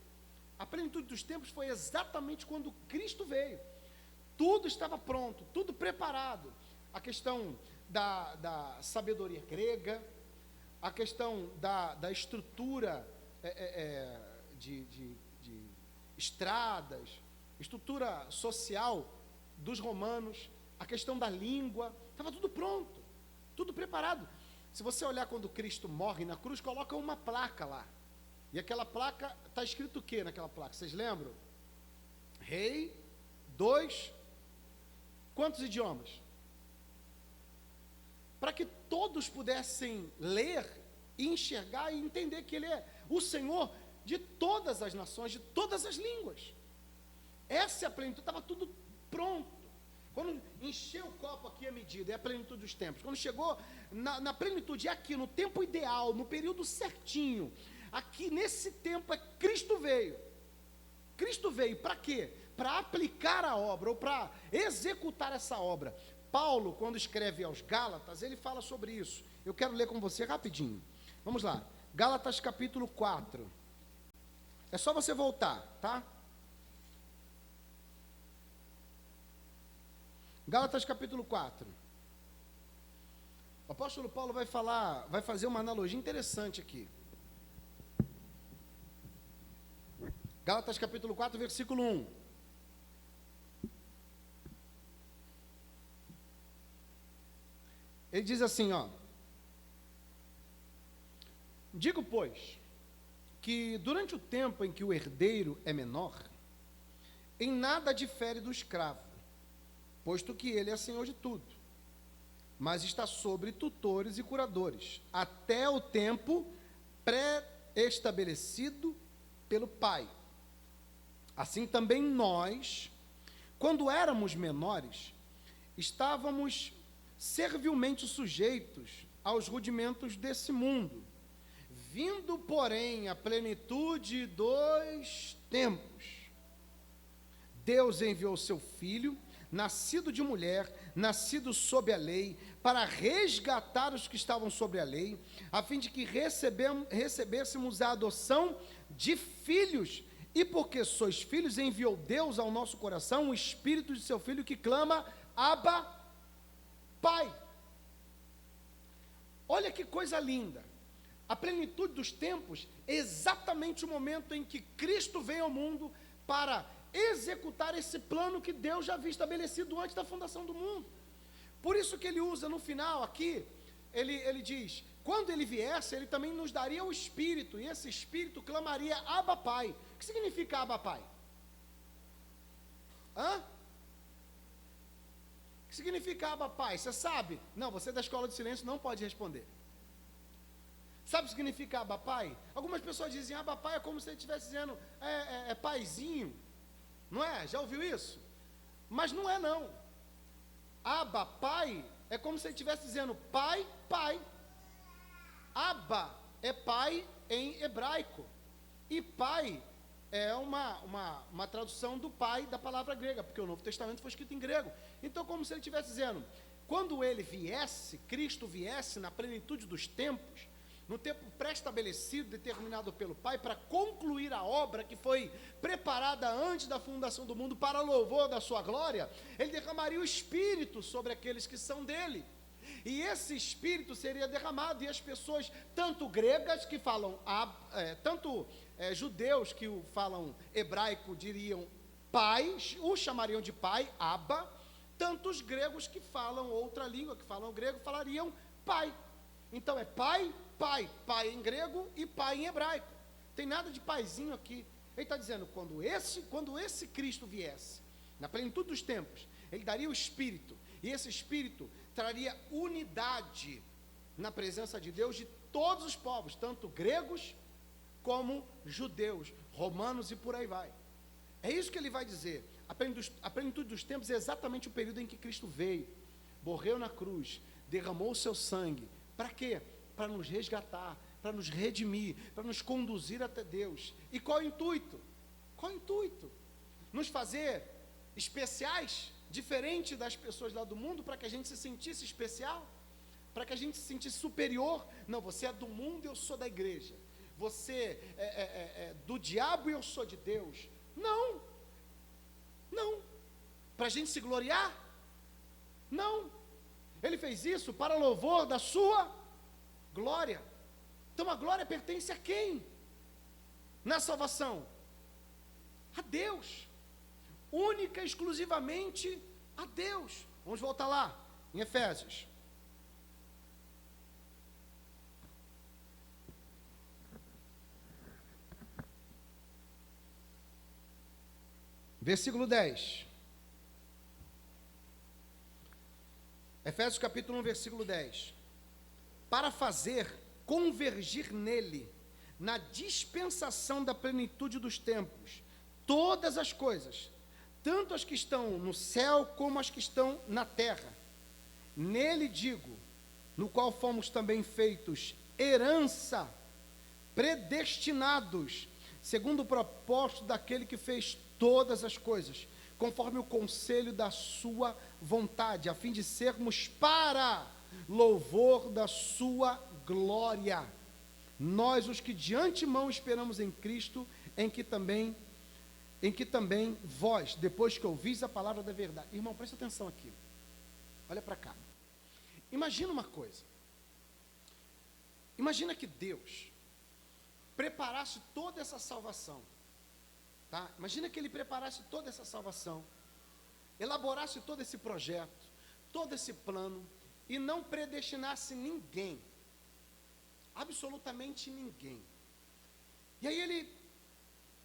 A plenitude dos tempos foi exatamente quando Cristo veio. Tudo estava pronto, tudo preparado. A questão da sabedoria grega, a questão da estrutura de estradas, estrutura social dos romanos, a questão da língua, estava tudo pronto, tudo preparado. Se você olhar quando Cristo morre na cruz, coloca uma placa lá, e aquela placa, está escrito o que naquela placa? Vocês lembram? Rei, quantos idiomas? Para que todos pudessem ler e enxergar e entender que Ele é o Senhor de todas as nações, de todas as línguas. Essa é a plenitude, estava tudo pronto. Quando encheu o copo aqui a medida, é a plenitude dos tempos. Quando chegou na plenitude, é aqui, no tempo ideal, no período certinho, aqui nesse tempo Cristo veio. Cristo veio para quê? Para aplicar a obra, ou para executar essa obra. Paulo, quando escreve aos Gálatas, ele fala sobre isso. Eu quero ler com você rapidinho. Vamos lá. Gálatas capítulo 4. É só você voltar, tá? Gálatas capítulo 4. O apóstolo Paulo vai fazer uma analogia interessante aqui. Gálatas capítulo 4, versículo 1. Ele diz assim, ó: digo, pois, que durante o tempo em que o herdeiro é menor, em nada difere do escravo, posto que ele é senhor de tudo, mas está sobre tutores e curadores, até o tempo pré-estabelecido pelo Pai. Assim também nós, quando éramos menores, estávamos servilmente sujeitos aos rudimentos desse mundo. Vindo, porém, a plenitude dos tempos, Deus enviou seu Filho, nascido de mulher, nascido sob a lei, para resgatar os que estavam sobre a lei, a fim de que recebêssemos a adoção de filhos. E porque sois filhos, enviou Deus ao nosso coração o Espírito de seu Filho, que clama, Abba, Pai. Olha que coisa linda. A plenitude dos tempos é exatamente o momento em que Cristo vem ao mundo para executar esse plano que Deus já havia estabelecido antes da fundação do mundo. Por isso que ele usa no final aqui, ele diz, quando ele viesse, ele também nos daria o Espírito, e esse Espírito clamaria Abba Pai. O que significa Abba Pai? O que significa Abba Pai? Você sabe? Não, você da Escola do Silêncio não pode responder. Sabe o que significa Abba Pai? Algumas pessoas dizem, Abba Pai é como se ele estivesse dizendo, paizinho, não é? Já ouviu isso? Mas não é não. Abba Pai é como se ele estivesse dizendo, pai, pai. Abba é pai em hebraico, e pai é uma tradução do pai da palavra grega, porque o Novo Testamento foi escrito em grego. Então, como se ele estivesse dizendo, quando ele viesse, Cristo viesse na plenitude dos tempos, no tempo pré-estabelecido, determinado pelo Pai, para concluir a obra que foi preparada antes da fundação do mundo para louvor da sua glória, ele derramaria o Espírito sobre aqueles que são dele. E esse Espírito seria derramado, e as pessoas, tanto gregas que falam, judeus que falam hebraico diriam pai, o chamariam de pai, Abba, tanto os gregos que falam outra língua, que falam grego, falariam pai. Então é pai, pai, pai em grego e pai em hebraico. Tem nada de paizinho aqui. Ele está dizendo, quando esse Cristo viesse, na plenitude dos tempos, ele daria o Espírito, e esse Espírito traria unidade na presença de Deus de todos os povos, tanto gregos como judeus, romanos e por aí vai. É isso que ele vai dizer. A plenitude dos tempos é exatamente o período em que Cristo veio, morreu na cruz, derramou o seu sangue. Para quê? Para nos resgatar, para nos redimir, para nos conduzir até Deus. E qual é o intuito? Qual é o intuito? Nos fazer especiais, diferente das pessoas lá do mundo, para que a gente se sentisse especial, para que a gente se sentisse superior. Não, você é do mundo e eu sou da igreja. Você é do diabo e eu sou de Deus. Não. Não. Para a gente se gloriar? Não. Ele fez isso para louvor da sua glória. Então a glória pertence a quem? Na salvação? A Deus. Única e exclusivamente a Deus. Vamos voltar lá, em Efésios. Versículo 10. Efésios capítulo 1, versículo 10. Para fazer convergir nele, na dispensação da plenitude dos tempos, todas as coisas, tanto as que estão no céu como as que estão na terra. Nele digo, no qual fomos também feitos herança, predestinados, segundo o propósito daquele que fez todas as coisas, conforme o conselho da sua vontade, a fim de sermos para louvor da sua glória. Nós, os que de antemão esperamos em Cristo, em que também vós, depois que ouvis a palavra da verdade. Irmão, presta atenção aqui. Olha para cá. Imagina uma coisa. Imagina que Deus preparasse toda essa salvação. Tá? Imagina que ele preparasse toda essa salvação, elaborasse todo esse projeto, todo esse plano, e não predestinasse ninguém, absolutamente ninguém. E aí ele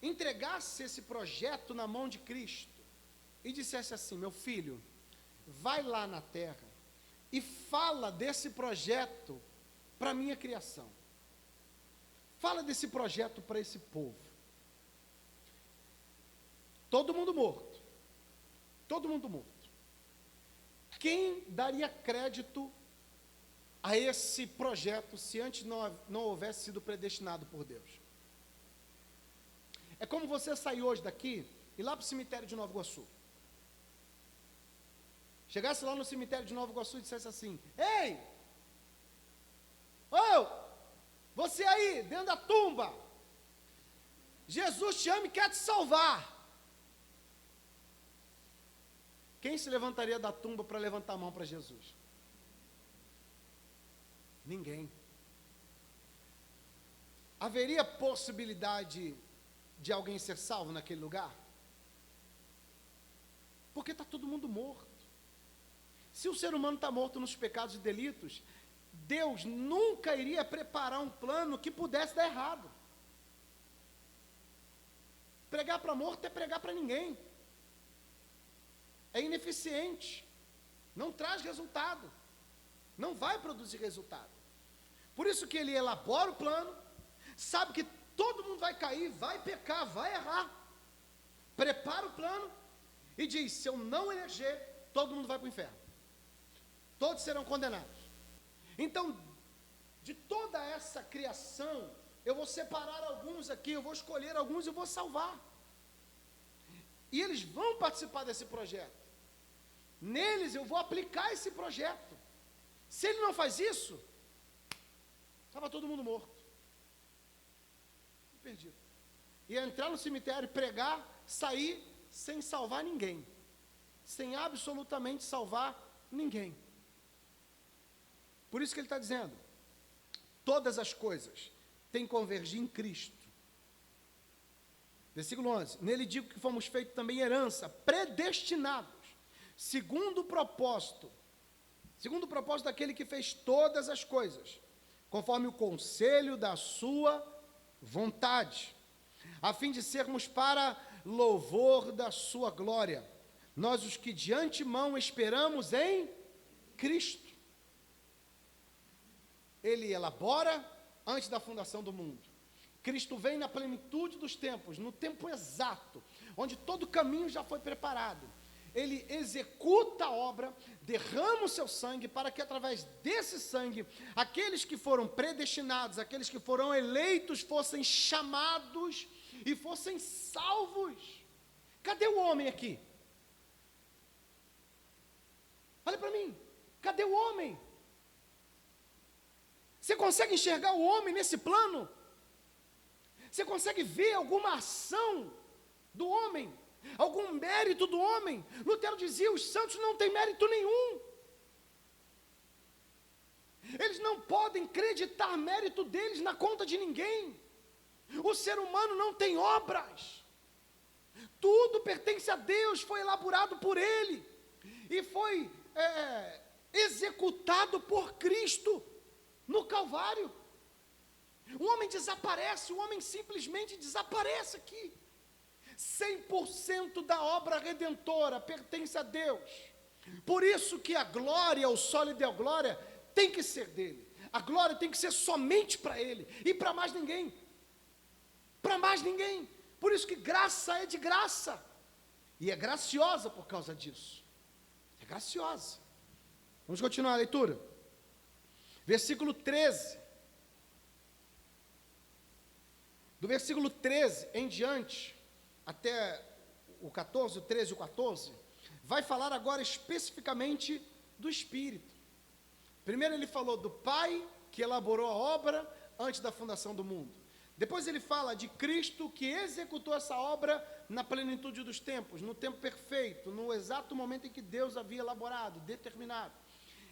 entregasse esse projeto na mão de Cristo, e dissesse assim: meu filho, vai lá na terra, e fala desse projeto para a minha criação, fala desse projeto para esse povo. Todo mundo morto. Todo mundo morto. Quem daria crédito a esse projeto se antes não houvesse sido predestinado por Deus? É como você sair hoje daqui e ir lá para o cemitério de Nova Iguaçu. Chegasse lá no cemitério de Nova Iguaçu e dissesse assim: ei! Ô! Você aí, dentro da tumba! Jesus te ama e quer te salvar. Quem se levantaria da tumba para levantar a mão para Jesus? Ninguém. Haveria possibilidade de alguém ser salvo naquele lugar? Porque está todo mundo morto. Se o ser humano está morto nos pecados e delitos, Deus nunca iria preparar um plano que pudesse dar errado. Pregar para morto é pregar para ninguém. É ineficiente, não traz resultado, não vai produzir resultado. Por isso que ele elabora o plano, sabe que todo mundo vai cair, vai pecar, vai errar, prepara o plano e diz: se eu não eleger, todo mundo vai para o inferno, todos serão condenados. Então, de toda essa criação, eu vou separar alguns aqui, eu vou escolher alguns e vou salvar, e eles vão participar desse projeto. Neles eu vou aplicar esse projeto. Se ele não faz isso, Estava todo mundo morto. Perdido. Ia entrar no cemitério, pregar, sair sem salvar ninguém. Sem absolutamente salvar ninguém. Por isso que ele está dizendo, todas as coisas têm que convergir em Cristo. Versículo 11, nele digo que fomos feitos também herança, predestinados, segundo o propósito daquele que fez todas as coisas, conforme o conselho da sua vontade, a fim de sermos para louvor da sua glória, nós os que de antemão esperamos em Cristo. Ele elabora antes da fundação do mundo. Cristo vem na plenitude dos tempos, no tempo exato, onde todo o caminho já foi preparado. Ele executa a obra, derrama o seu sangue, para que através desse sangue, aqueles que foram predestinados, aqueles que foram eleitos, fossem chamados e fossem salvos. Cadê o homem aqui? Olha para mim, cadê o homem? Você consegue enxergar o homem nesse plano? Você consegue ver alguma ação do homem? Algum mérito do homem? Lutero dizia, os santos não têm mérito nenhum. Eles não podem acreditar mérito deles na conta de ninguém. O ser humano não tem obras. Tudo pertence a Deus, foi elaborado por Ele. E foi executado por Cristo no Calvário. O homem desaparece, o homem simplesmente desaparece aqui. 100% da obra redentora pertence a Deus. Por isso que a glória, o sólido e a glória, tem que ser dele. A glória tem que ser somente para ele, e para mais ninguém. Para mais ninguém. Por isso que graça é de graça. E é graciosa por causa disso. É graciosa. Vamos continuar a leitura. Versículo 13. Do versículo 13 em diante, até o 14, o 13 e o 14, vai falar agora especificamente do Espírito. Primeiro ele falou do Pai, que elaborou a obra antes da fundação do mundo. Depois ele fala de Cristo, que executou essa obra na plenitude dos tempos, no tempo perfeito, no exato momento em que Deus havia elaborado, determinado.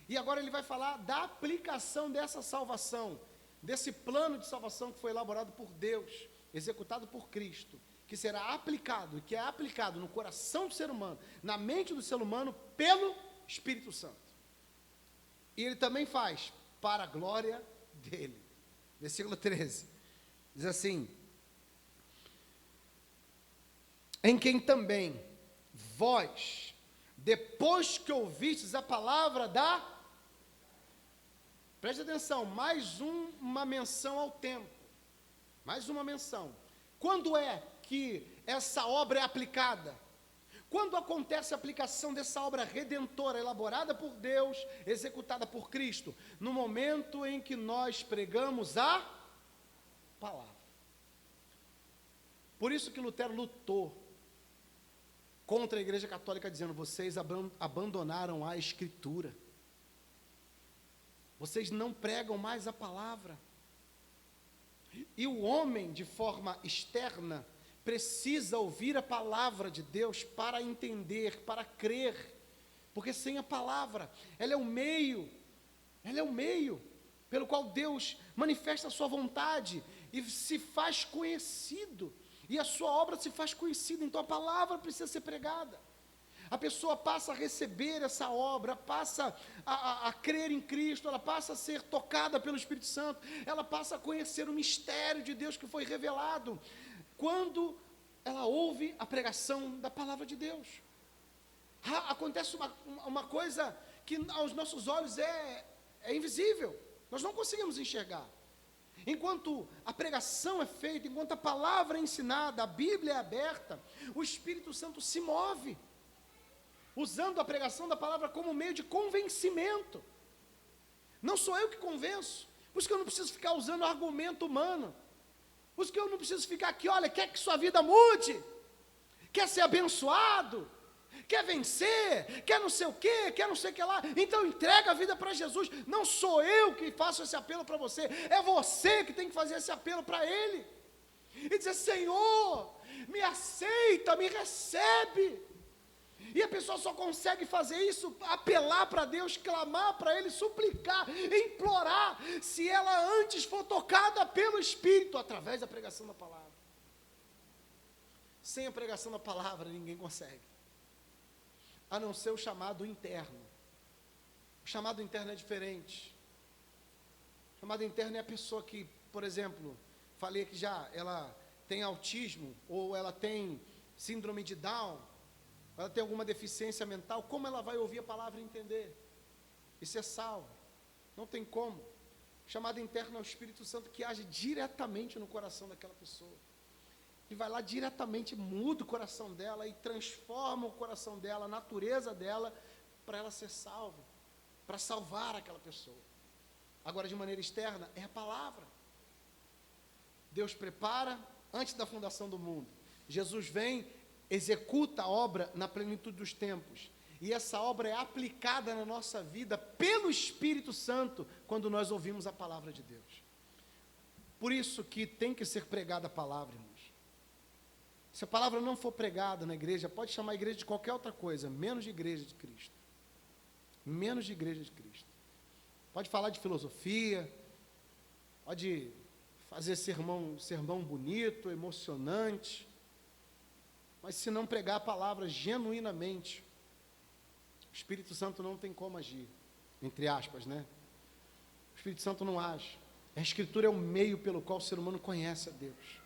E agora ele vai falar da aplicação dessa salvação, desse plano de salvação que foi elaborado por Deus, executado por Cristo, que será aplicado, e que é aplicado no coração do ser humano, na mente do ser humano, pelo Espírito Santo. E ele também faz para a glória dele. Versículo 13, diz assim, em quem também vós, depois que ouvistes a palavra da... Preste atenção, mais uma menção ao tempo. Mais uma menção. Quando é que essa obra é aplicada? Quando acontece a aplicação dessa obra redentora, elaborada por Deus, executada por Cristo? No momento em que nós pregamos a palavra. Por isso que Lutero lutou contra a Igreja Católica, dizendo, vocês abandonaram a Escritura. Vocês não pregam mais a palavra. E o homem, de forma externa, precisa ouvir a palavra de Deus para entender, para crer. Porque sem a palavra, ela é o meio pelo qual Deus manifesta a sua vontade e se faz conhecido. E a sua obra se faz conhecida. Então a palavra precisa ser pregada. A pessoa passa a receber essa obra, passa a crer em Cristo, ela passa a ser tocada pelo Espírito Santo, ela passa a conhecer o mistério de Deus que foi revelado, quando ela ouve a pregação da palavra de Deus. Acontece uma coisa que aos nossos olhos é invisível, nós não conseguimos enxergar. Enquanto a pregação é feita, enquanto a palavra é ensinada, a Bíblia é aberta, o Espírito Santo se move, usando a pregação da palavra como meio de convencimento. Não sou eu que convenço, por isso que eu não preciso ficar usando argumento humano, por isso que eu não preciso ficar aqui, olha, quer que sua vida mude, quer ser abençoado, quer vencer, quer não sei o quê, quer não sei o que lá, então entrega a vida para Jesus. Não sou eu que faço esse apelo para você, é você que tem que fazer esse apelo para Ele, e dizer: Senhor, me aceita, me recebe. E a pessoa só consegue fazer isso, apelar para Deus, clamar para Ele, suplicar, implorar, se ela antes for tocada pelo Espírito, através da pregação da palavra. Sem a pregação da palavra, ninguém consegue, a não ser o chamado interno. O chamado interno é diferente. O chamado interno é a pessoa que, por exemplo, falei que já, ela tem autismo, ou ela tem síndrome de Down, ela tem alguma deficiência mental, como ela vai ouvir a palavra e entender? E ser salvo? Não tem como. O chamado interno é o Espírito Santo que age diretamente no coração daquela pessoa. Ele vai lá diretamente, muda o coração dela e transforma o coração dela, a natureza dela, para ela ser salva, para salvar aquela pessoa. Agora, de maneira externa, é a palavra. Deus prepara antes da fundação do mundo. Jesus vem, executa a obra na plenitude dos tempos. E essa obra é aplicada na nossa vida pelo Espírito Santo, quando nós ouvimos a palavra de Deus. Por isso que tem que ser pregada a palavra, irmãos. Se a palavra não for pregada na igreja, pode chamar a igreja de qualquer outra coisa, menos de igreja de Cristo. Menos de igreja de Cristo. Pode falar de filosofia, pode fazer sermão bonito, emocionante, mas se não pregar a palavra genuinamente, o Espírito Santo não tem como agir, entre aspas, né? O Espírito Santo não age. A Escritura é o meio pelo qual o ser humano conhece a Deus.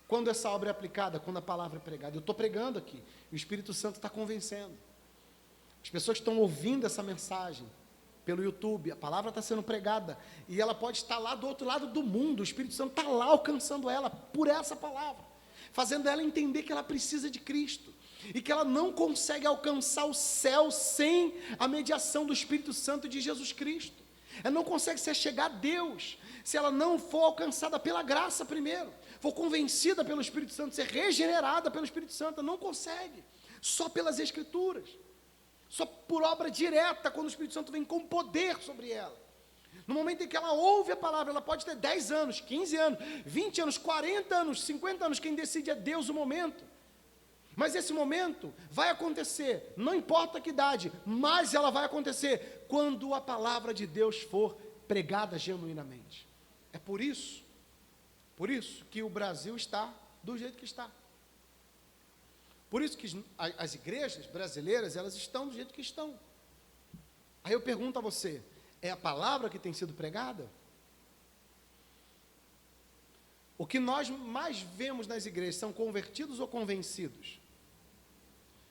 Quando essa obra é aplicada, quando a palavra é pregada, eu estou pregando aqui, e o Espírito Santo está convencendo. As pessoas estão ouvindo essa mensagem pelo YouTube, a palavra está sendo pregada, e ela pode estar lá do outro lado do mundo, o Espírito Santo está lá alcançando ela por essa palavra, fazendo ela entender que ela precisa de Cristo, e que ela não consegue alcançar o céu sem a mediação do Espírito Santo e de Jesus Cristo. Ela não consegue se achegar a Deus, se ela não for alcançada pela graça primeiro, for convencida pelo Espírito Santo, ser regenerada pelo Espírito Santo. Não consegue, só pelas Escrituras, só por obra direta, quando o Espírito Santo vem com poder sobre ela. No momento em que ela ouve a palavra, ela pode ter 10 anos, 15 anos, 20 anos, 40 anos, 50 anos, quem decide é Deus o momento. Mas esse momento vai acontecer, não importa que idade, mas ela vai acontecer quando a palavra de Deus for pregada genuinamente. É por isso que o Brasil está do jeito que está. Por isso que as igrejas brasileiras, elas estão do jeito que estão. Aí eu pergunto a você, é a palavra que tem sido pregada? O que nós mais vemos nas igrejas são convertidos ou convencidos?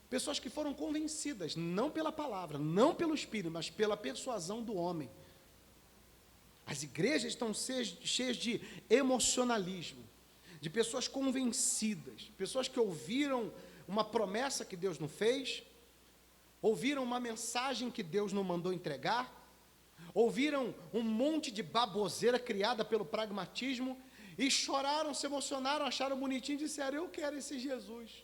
Pessoas que foram convencidas, não pela palavra, não pelo Espírito, mas pela persuasão do homem. As igrejas estão cheias de emocionalismo, de pessoas convencidas, pessoas que ouviram uma promessa que Deus não fez, ouviram uma mensagem que Deus não mandou entregar, ouviram um monte de baboseira criada pelo pragmatismo, e choraram, se emocionaram, acharam bonitinho e disseram: eu quero esse Jesus.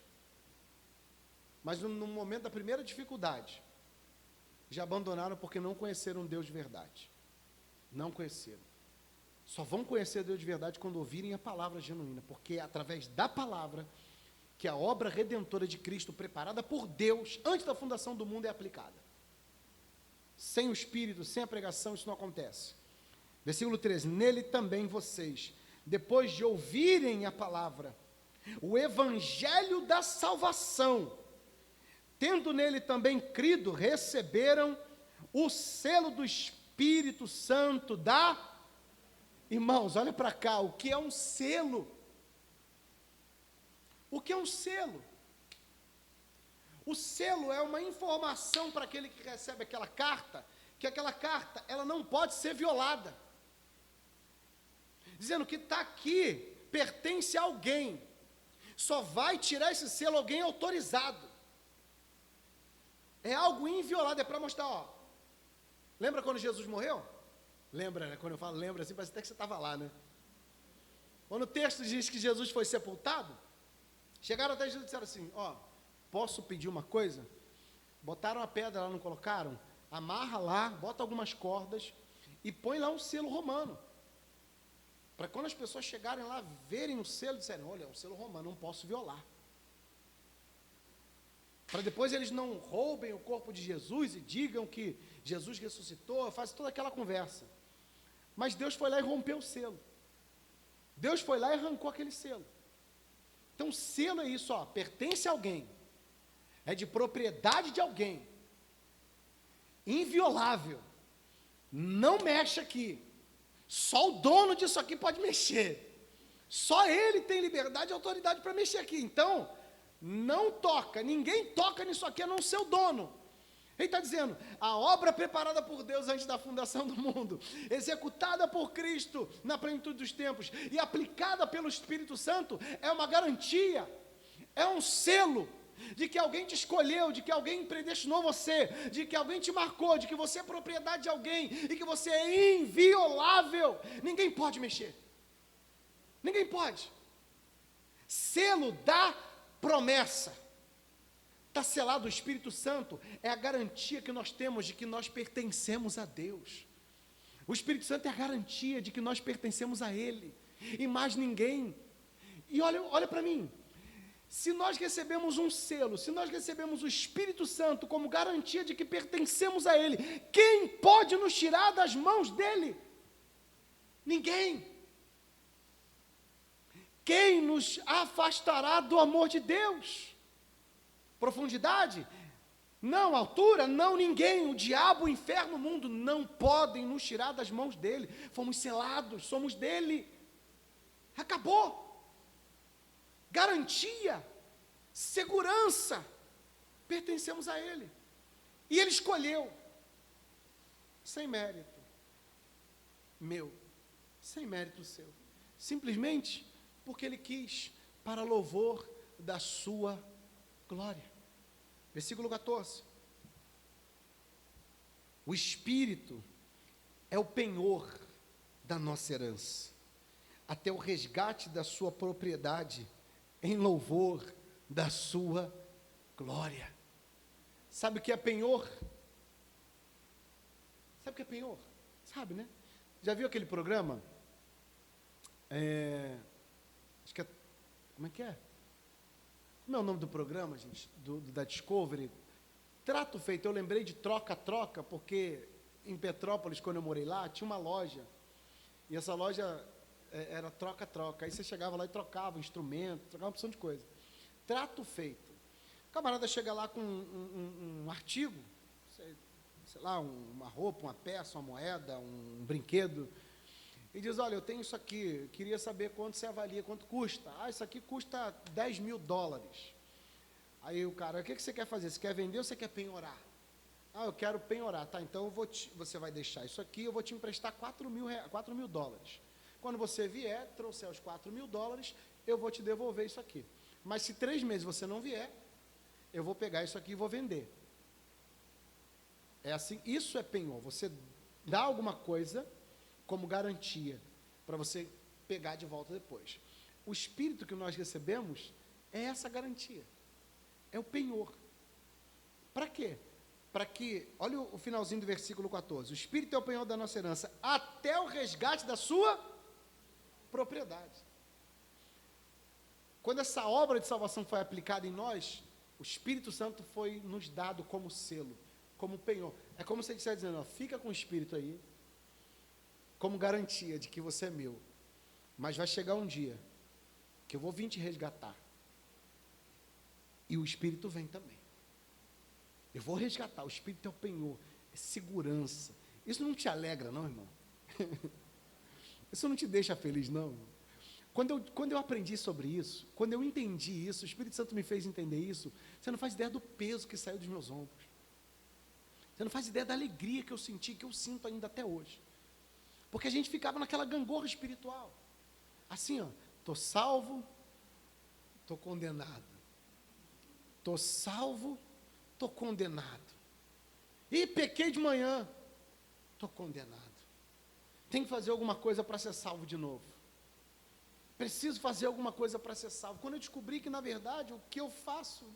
Mas no momento da primeira dificuldade, já abandonaram porque não conheceram Deus de verdade. Não conheceram. Só vão conhecer Deus de verdade quando ouvirem a palavra genuína, porque é através da palavra que a obra redentora de Cristo, preparada por Deus, antes da fundação do mundo, é aplicada. Sem o Espírito, sem a pregação, isso não acontece. Versículo 13, nele também vocês, depois de ouvirem a palavra, o evangelho da salvação, tendo nele também crido, receberam o selo do Espírito Santo da... Irmãos, olha para cá, o que é um selo? O que é um selo? O selo é uma informação para aquele que recebe aquela carta, que aquela carta, ela não pode ser violada. Dizendo que está aqui, pertence a alguém. Só vai tirar esse selo alguém autorizado. É algo inviolável, é para mostrar, ó. Lembra quando Jesus morreu? Lembra, né? Quando eu falo lembra, assim, parece até que você estava lá, né? Quando o texto diz que Jesus foi sepultado, chegaram até Jesus e disseram assim, ó, Posso pedir uma coisa? Botaram a pedra lá, não colocaram? Amarra lá, bota algumas cordas e põe lá um selo romano. Para quando as pessoas chegarem lá, verem o selo, disserem, olha, é um selo romano, não posso violar. Para depois eles não roubem o corpo de Jesus e digam que Jesus ressuscitou, faz toda aquela conversa. Mas Deus foi lá e rompeu o selo. Deus foi lá e arrancou aquele selo. Então, selo é isso, ó, pertence a alguém, é de propriedade de alguém, inviolável, não mexe aqui, só o dono disso aqui pode mexer, só ele tem liberdade e autoridade para mexer aqui, então, não toca, ninguém toca nisso aqui a não ser o dono. Ele está dizendo, a obra preparada por Deus antes da fundação do mundo, executada por Cristo na plenitude dos tempos e aplicada pelo Espírito Santo, é uma garantia, é um selo de que alguém te escolheu, de que alguém predestinou você, de que alguém te marcou, de que você é propriedade de alguém e que você é inviolável. Ninguém pode mexer. Ninguém pode. Selo da promessa. Está selado o Espírito Santo, é a garantia que nós temos de que nós pertencemos a Deus. O Espírito Santo é a garantia de que nós pertencemos a Ele, e mais ninguém. E olha para mim, se nós recebemos um selo, se nós recebemos o Espírito Santo como garantia de que pertencemos a Ele, quem pode nos tirar das mãos dEle? Ninguém. Quem nos afastará do amor de Deus? Profundidade? Não. Altura? Não. Ninguém. O diabo, o inferno, o mundo não podem nos tirar das mãos dele. Fomos selados, somos dele. Acabou. Garantia, segurança, pertencemos a ele. E ele escolheu, sem mérito meu, sem mérito seu, simplesmente porque ele quis, para louvor da sua glória. Versículo 14. O Espírito é o penhor da nossa herança, até o resgate da sua propriedade, em louvor da sua glória. Sabe o que é penhor? Sabe o que é penhor? Sabe, né? Já viu aquele programa? Acho que é... Como é que é? Como é o nome do programa, gente? Da Discovery? Trato Feito. Eu lembrei de Troca-Troca, porque em Petrópolis, quando eu morei lá, tinha uma loja. E essa loja era Troca-Troca. Aí você chegava lá e trocava instrumento, trocava uma opção de coisa. Trato Feito. O camarada chega lá com um artigo, sei lá, uma roupa, uma peça, uma moeda, um brinquedo, e diz, olha, eu tenho isso aqui, queria saber quanto você avalia, quanto custa. Ah, isso aqui custa $10.000. Aí o cara, o que você quer fazer? Você quer vender ou você quer penhorar? Ah, eu quero penhorar. Tá, então você vai deixar isso aqui, eu vou te emprestar $4.000. Quando você vier, trouxer os $4.000, eu vou te devolver isso aqui. Mas se 3 meses você não vier, eu vou pegar isso aqui e vou vender. É assim, isso é penhor. Você dá alguma coisa como garantia, para você pegar de volta depois. O Espírito que nós recebemos é essa garantia, é o penhor. Para quê? Para que, olha o finalzinho do versículo 14, o Espírito é o penhor da nossa herança, até o resgate da sua propriedade. Quando essa obra de salvação foi aplicada em nós, o Espírito Santo foi nos dado como selo, como penhor. É como se ele estivesse dizendo, ó, fica com o Espírito aí, como garantia de que você é meu, mas vai chegar um dia que eu vou vir te resgatar, e o Espírito vem também, eu vou resgatar, o Espírito é o penhor, é segurança. Isso não te alegra não, irmão? Isso não te deixa feliz não? Quando eu aprendi sobre isso, quando eu entendi isso, o Espírito Santo me fez entender isso, você não faz ideia do peso que saiu dos meus ombros, você não faz ideia da alegria que eu senti, que eu sinto ainda até hoje. Porque a gente ficava naquela gangorra espiritual. Assim, ó, estou salvo, estou condenado. Estou salvo, estou condenado. E pequei de manhã, estou condenado. Tem que fazer alguma coisa para ser salvo de novo. Preciso fazer alguma coisa para ser salvo. Quando eu descobri que, na verdade, o que eu faço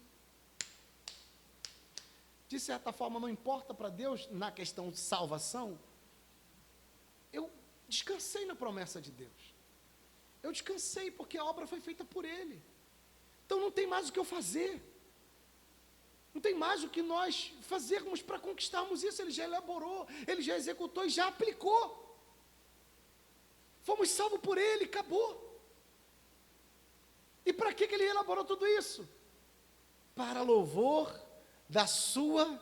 de certa forma, não importa para Deus na questão de salvação, eu descansei na promessa de Deus. Eu descansei porque a obra foi feita por Ele. Então não tem mais o que eu fazer. Não tem mais o que nós fazermos para conquistarmos isso. Ele já elaborou, Ele já executou e já aplicou. Fomos salvos por Ele, acabou. E para que Ele elaborou tudo isso? Para louvor da sua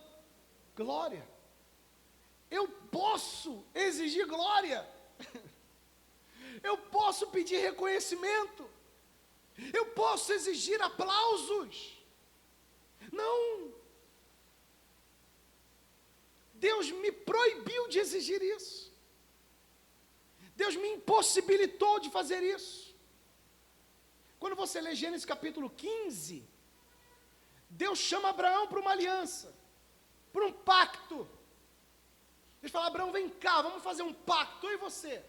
glória. Eu posso exigir glória. Eu posso pedir reconhecimento. Eu posso exigir aplausos. Não. Deus me proibiu de exigir isso. Deus me impossibilitou de fazer isso. Quando você lê Gênesis capítulo 15, Deus chama Abraão para uma aliança, para um pacto. Deus fala: Abraão, vem cá, vamos fazer um pacto, eu e você.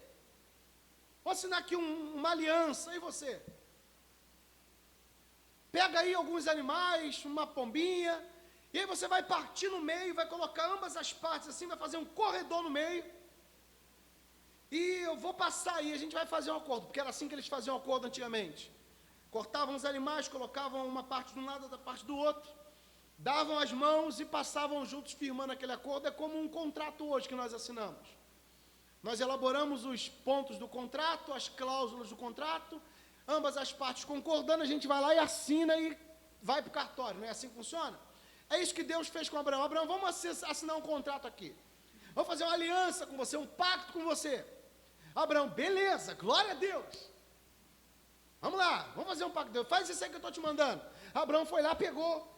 Vou assinar aqui uma aliança, eu e você. Pega aí alguns animais, uma pombinha, e aí você vai partir no meio, vai colocar ambas as partes assim, vai fazer um corredor no meio, e eu vou passar aí, a gente vai fazer um acordo, porque era assim que eles faziam um acordo antigamente. Cortavam os animais, colocavam uma parte de um lado, outra parte do outro, davam as mãos e passavam juntos firmando aquele acordo. É como um contrato hoje que nós assinamos. Nós elaboramos os pontos do contrato, as cláusulas do contrato, ambas as partes concordando, a gente vai lá e assina e vai para o cartório. Não é assim que funciona? É isso que Deus fez com Abraão. Abraão, vamos assinar um contrato aqui. Vamos fazer uma aliança com você, um pacto com você. Abraão, beleza, glória a Deus. Vamos lá, vamos fazer um pacto. Deus, faz isso aí que eu estou te mandando. Abraão foi lá, pegou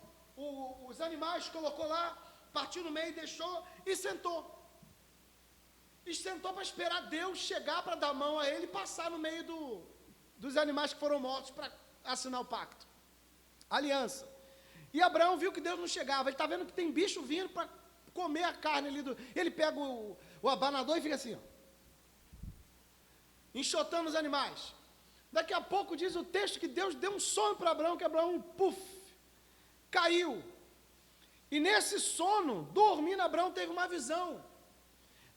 os animais, colocou lá, partiu no meio, deixou e sentou. E sentou para esperar Deus chegar para dar mão a ele e passar no meio dos animais que foram mortos para assinar o pacto. Aliança. E Abraão viu que Deus não chegava. Ele está vendo que tem bicho vindo para comer a carne ali. Ele pega o abanador e fica assim, ó, enxotando os animais. Daqui a pouco diz o texto que Deus deu um sono para Abraão, que Abraão, puf, caiu. E nesse sono, dormindo, Abraão teve uma visão.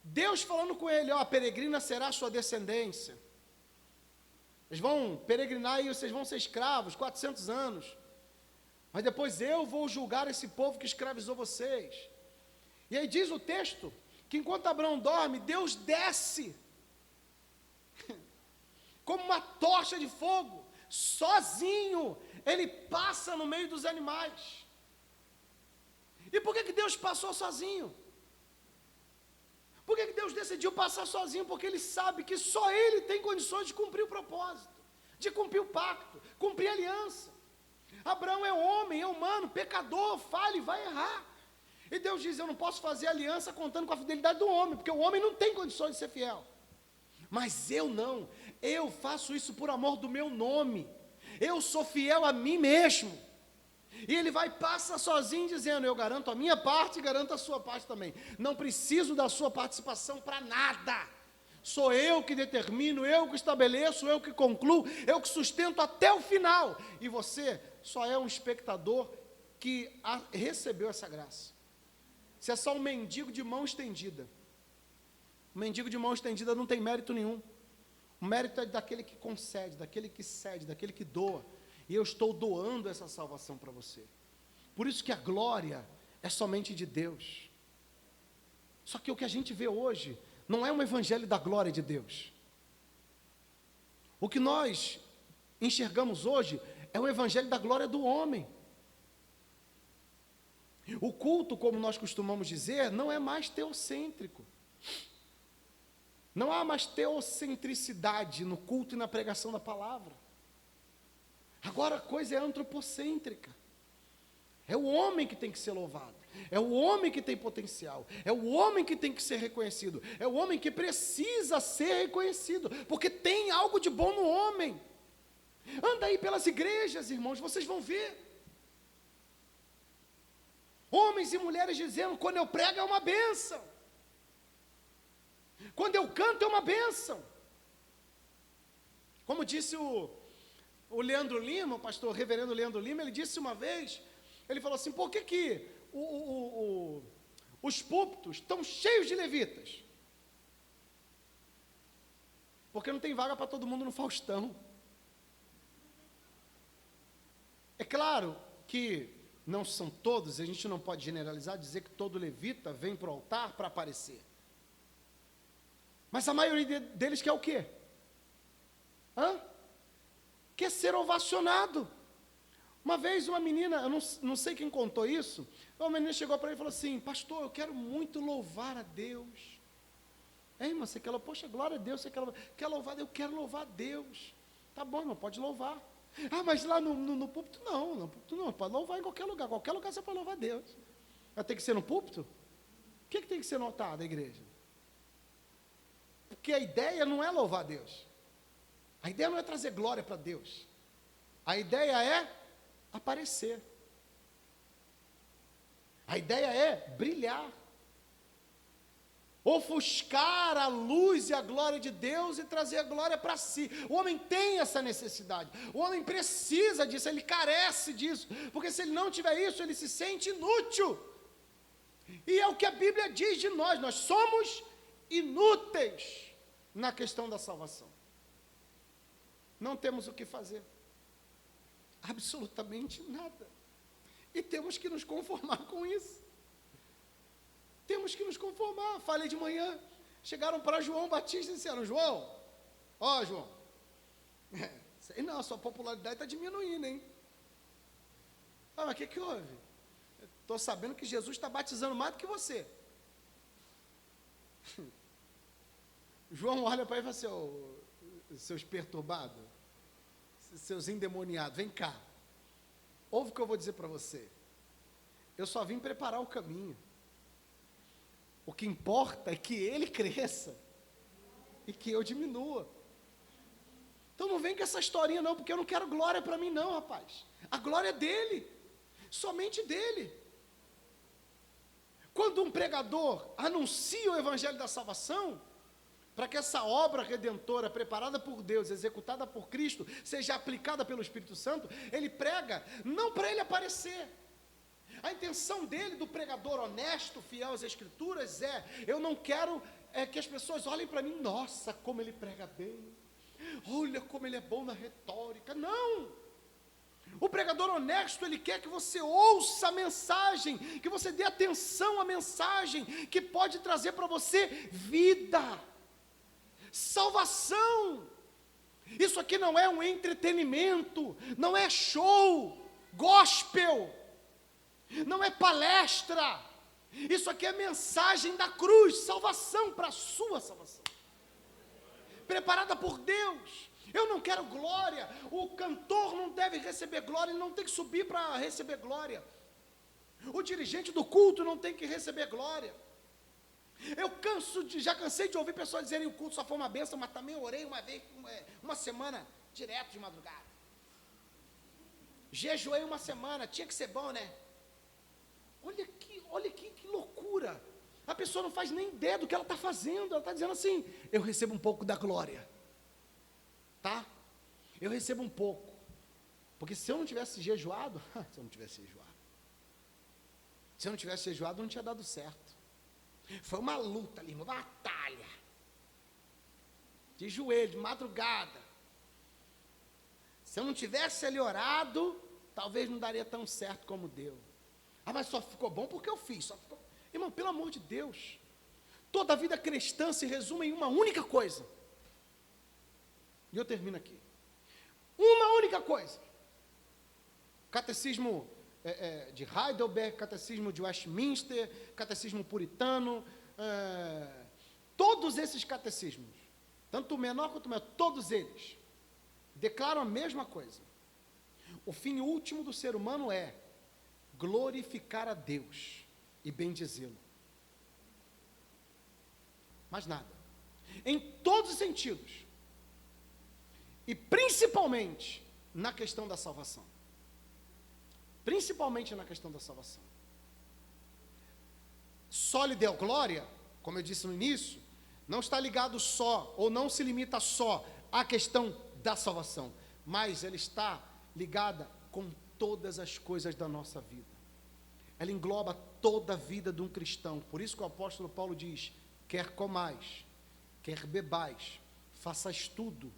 Deus falando com ele: ó, peregrina será a sua descendência. Eles vão peregrinar e vocês vão ser escravos, 400 anos. Mas depois eu vou julgar esse povo que escravizou vocês. E aí diz o texto que enquanto Abraão dorme, Deus desce como uma tocha de fogo, sozinho, ele passa no meio dos animais. E por que Deus passou sozinho? Por que Deus decidiu passar sozinho? Porque Ele sabe que só Ele tem condições de cumprir o propósito, de cumprir o pacto, cumprir a aliança. Abraão é homem, é humano, pecador, falha e vai errar. E Deus diz: eu não posso fazer aliança contando com a fidelidade do homem, porque o homem não tem condições de ser fiel. Mas eu não, eu faço isso por amor do meu nome, eu sou fiel a mim mesmo. E ele vai, passa sozinho dizendo: eu garanto a minha parte e garanto a sua parte também, não preciso da sua participação para nada, sou eu que determino, eu que estabeleço, eu que concluo, eu que sustento até o final, e você só é um espectador que recebeu essa graça. Você é só um mendigo de mão estendida. O mendigo de mão estendida não tem mérito nenhum. O mérito é daquele que concede, daquele que cede, daquele que doa. E eu estou doando essa salvação para você. Por isso que a glória é somente de Deus. Só que o que a gente vê hoje não é um evangelho da glória de Deus. O que nós enxergamos hoje é o evangelho da glória do homem. O culto, como nós costumamos dizer, não é mais teocêntrico. Não há mais teocentricidade no culto e na pregação da palavra. Agora a coisa é antropocêntrica. É o homem que tem que ser louvado. É o homem que tem potencial. É o homem que tem que ser reconhecido. É o homem que precisa ser reconhecido, porque tem algo de bom no homem. Anda aí pelas igrejas, irmãos, vocês vão ver. Homens e mulheres dizendo: quando eu prego é uma bênção. Quando eu canto é uma bênção. Como disse o Leandro Lima, o pastor reverendo Leandro Lima, ele disse uma vez, ele falou assim: por que os púlpitos estão cheios de levitas? Porque não tem vaga para todo mundo no Faustão. É claro que não são todos, a gente não pode generalizar, dizer que todo levita vem para o altar para aparecer. Mas a maioria deles quer o quê? Quer ser ovacionado. Uma vez uma menina, eu não sei quem contou isso, uma menina chegou para ele e falou assim: pastor, eu quero muito louvar a Deus. Irmã, você quer louvar? Poxa, glória a Deus, você quer louvar a Deus? Eu quero louvar a Deus. Tá bom, irmão, pode louvar. Mas lá no púlpito não, pode louvar em qualquer lugar você pode louvar a Deus. Mas tem que ser no púlpito? O que tem que ser notado da igreja? Porque a ideia não é louvar a Deus. A ideia não é trazer glória para Deus. A ideia é aparecer. A ideia é brilhar. Ofuscar a luz e a glória de Deus e trazer a glória para si. O homem tem essa necessidade. O homem precisa disso, ele carece disso. Porque se ele não tiver isso, ele se sente inútil. E é o que a Bíblia diz de nós. Nós somos inúteis na questão da salvação. Não temos o que fazer. Absolutamente nada. E temos que nos conformar com isso. Temos que nos conformar. Falei de manhã, chegaram para João Batista e disseram: João, João, sei não, sua popularidade está diminuindo, hein? Mas o que houve? Estou sabendo que Jesus está batizando mais do que você. João olha para ele e fala assim: seus perturbados, seus endemoniados, vem cá. Ouve o que eu vou dizer para você. Eu só vim preparar o caminho. O que importa é que ele cresça e que eu diminua. Então não vem com essa historinha não, porque eu não quero glória para mim não, rapaz. A glória é dele, somente dele. Quando um pregador anuncia o evangelho da salvação, para que essa obra redentora preparada por Deus, executada por Cristo, seja aplicada pelo Espírito Santo, ele prega não para ele aparecer. A intenção dele, do pregador honesto, fiel às Escrituras, eu não quero que as pessoas olhem para mim: nossa, como ele prega bem, olha como ele é bom na retórica. Não! O pregador honesto, ele quer que você ouça a mensagem, que você dê atenção à mensagem, que pode trazer para você vida, salvação. Isso aqui não é um entretenimento, não é show, gospel, não é palestra. Isso aqui é mensagem da cruz, salvação para a sua salvação, preparada por Deus. Eu não quero glória. O cantor não deve receber glória, ele não tem que subir para receber glória. O dirigente do culto não tem que receber glória. Já cansei de ouvir pessoas dizerem: o culto só foi uma bênção, mas também orei uma vez, uma semana, direto de madrugada. Jejuei uma semana, tinha que ser bom, né? Olha que loucura. A pessoa não faz nem ideia do que ela está fazendo. Ela está dizendo assim: eu recebo um pouco da glória, tá? Eu recebo um pouco. Porque se eu não tivesse jejuado, se eu não tivesse jejuado, não tinha dado certo. Foi uma luta ali, uma batalha, de joelho, de madrugada. Se eu não tivesse ali orado, talvez não daria tão certo como deu. Mas só ficou bom porque eu fiz. Irmão, pelo amor de Deus, toda a vida cristã se resume em uma única coisa. E eu termino aqui. Uma única coisa. Catecismo de Heidelberg, catecismo de Westminster, catecismo puritano, todos esses catecismos, tanto o menor quanto o maior, todos eles declaram a mesma coisa. O fim último do ser humano é glorificar a Deus e bendizê-lo. Mais nada. Em todos os sentidos. E principalmente na questão da salvação. Principalmente na questão da salvação. Só lhe deu glória, como eu disse no início, não está ligado só, ou não se limita só à questão da salvação, mas ela está ligada com todas as coisas da nossa vida. ela engloba toda a vida de um cristão. Por isso que o apóstolo Paulo diz: quer comais, quer bebais, faças tudo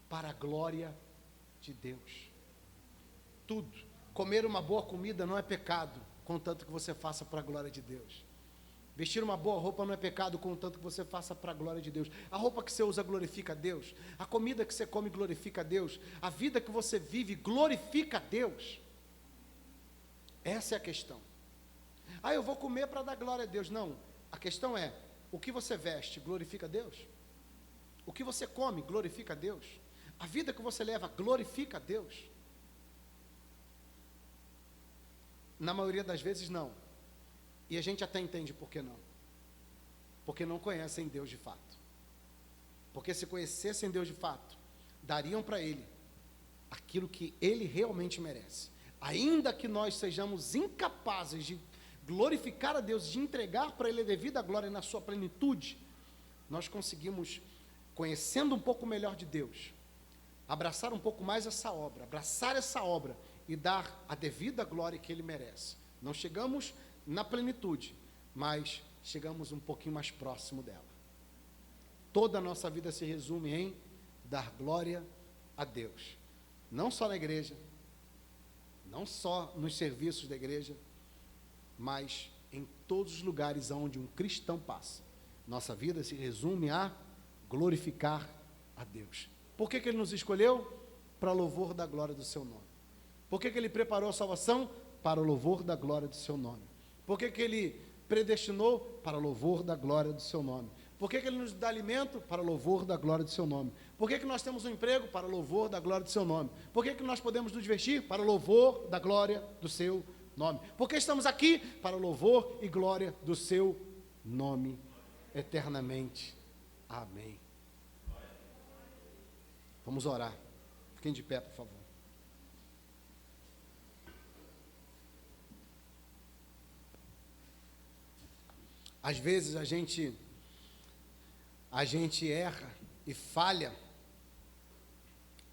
para a glória de Deus. Tudo. Comer uma boa comida não é pecado, contanto que você faça para a glória de Deus. Vestir uma boa roupa não é pecado, contanto que você faça para a glória de Deus. A roupa que você usa glorifica a Deus. A comida que você come glorifica a Deus. A vida que você vive glorifica a Deus. Essa é a questão. Eu vou comer para dar glória a Deus. Não, a questão é, o que você veste glorifica a Deus? O que você come glorifica a Deus? A vida que você leva glorifica a Deus? Na maioria das vezes não. E a gente até entende por que não. Porque não conhecem Deus de fato. Porque se conhecessem Deus de fato, dariam para Ele aquilo que Ele realmente merece. Ainda que nós sejamos incapazes de glorificar a Deus, de entregar para Ele a devida glória na sua plenitude, nós conseguimos, conhecendo um pouco melhor de Deus, abraçar um pouco mais essa obra, abraçar essa obra e dar a devida glória que Ele merece. Não chegamos na plenitude, mas chegamos um pouquinho mais próximo dela. Toda a nossa vida se resume em dar glória a Deus. Não só na igreja, não só nos serviços da igreja, mas em todos os lugares onde um cristão passa. Nossa vida se resume a glorificar a Deus. Por que Ele nos escolheu? Para louvor da glória do seu nome. Por que Ele preparou a salvação? Para o louvor da glória do seu nome. Por que Ele predestinou? Para o louvor da glória do seu nome. Por que Ele nos dá alimento? Para o louvor da glória do seu nome. Por que nós temos um emprego? Para o louvor da glória do seu nome. Por que nós podemos nos vestir? Para o louvor da glória do seu nome. Por que estamos aqui? Para o louvor e glória do seu nome eternamente. Amém. Vamos orar. Fiquem de pé, por favor. Às vezes a gente erra e falha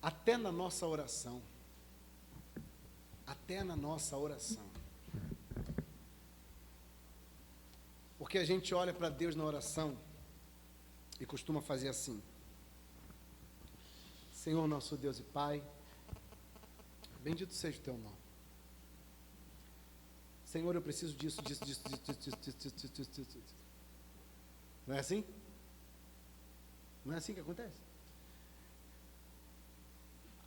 até na nossa oração. Até na nossa oração. Porque a gente olha para Deus na oração e costuma fazer assim: Senhor nosso Deus e Pai, bendito seja o teu nome. Senhor, eu preciso disso. Não é assim? Não é assim que acontece?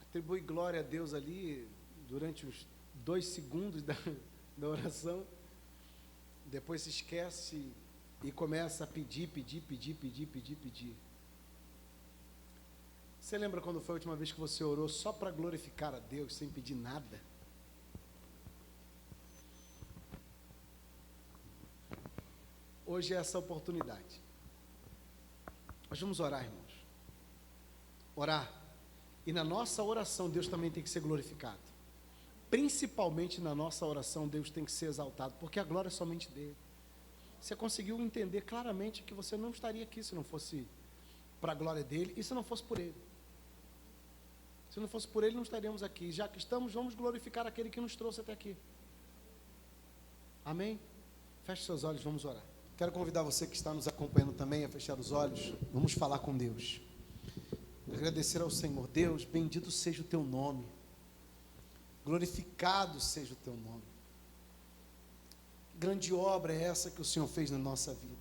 Atribui glória a Deus ali durante uns 2 segundos da oração, depois se esquece e começa a pedir. Você lembra quando foi a última vez que você orou só para glorificar a Deus, sem pedir nada? Hoje é essa oportunidade. Nós vamos orar, irmãos. Orar. E na nossa oração, Deus também tem que ser glorificado. Principalmente na nossa oração, Deus tem que ser exaltado, porque a glória é somente dele. Você conseguiu entender claramente que você não estaria aqui se não fosse para a glória dele e se não fosse por ele. Se não fosse por ele, não estaríamos aqui. Já que estamos, vamos glorificar aquele que nos trouxe até aqui. Amém? Feche seus olhos, vamos orar. Quero convidar você que está nos acompanhando também a fechar os olhos. Vamos falar com Deus. Agradecer ao Senhor. Deus, bendito seja o teu nome. Glorificado seja o teu nome. Grande obra é essa que o Senhor fez na nossa vida.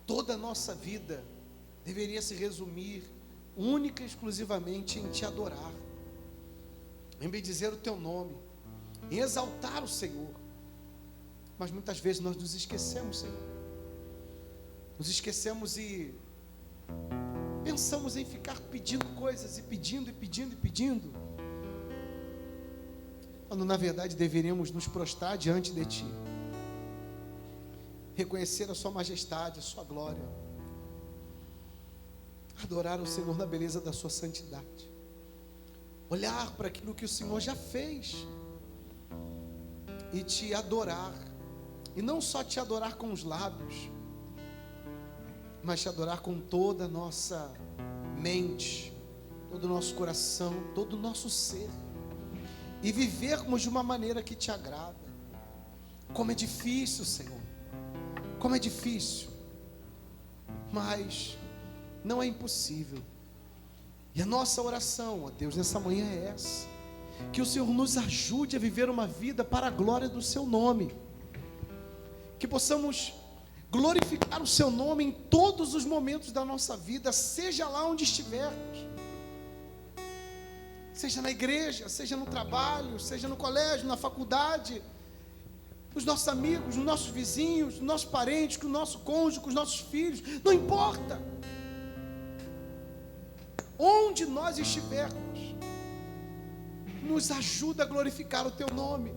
Toda a nossa vida deveria se resumir única e exclusivamente em te adorar, em bendizer o teu nome, em exaltar o Senhor. Mas muitas vezes nós nos esquecemos, Senhor. Nos esquecemos e pensamos em ficar pedindo coisas, e pedindo, quando na verdade deveríamos nos prostrar diante de Ti, reconhecer a Sua majestade, a Sua glória, adorar o Senhor na beleza da Sua santidade, olhar para aquilo que o Senhor já fez e Te adorar. E não só te adorar com os lábios, mas te adorar com toda a nossa mente, todo o nosso coração, todo o nosso ser. E vivermos de uma maneira que te agrada. Como é difícil, Senhor. Como é difícil. Mas não é impossível. E a nossa oração, ó Deus, nessa manhã é essa: que o Senhor nos ajude a viver uma vida para a glória do Seu nome. Que possamos glorificar o Seu nome em todos os momentos da nossa vida, seja lá onde estivermos. Seja na igreja, seja no trabalho, seja no colégio, na faculdade, com os nossos amigos, os nossos vizinhos, os nossos parentes, com o nosso cônjuge, com os nossos filhos, não importa. Onde nós estivermos, nos ajuda a glorificar o Teu nome.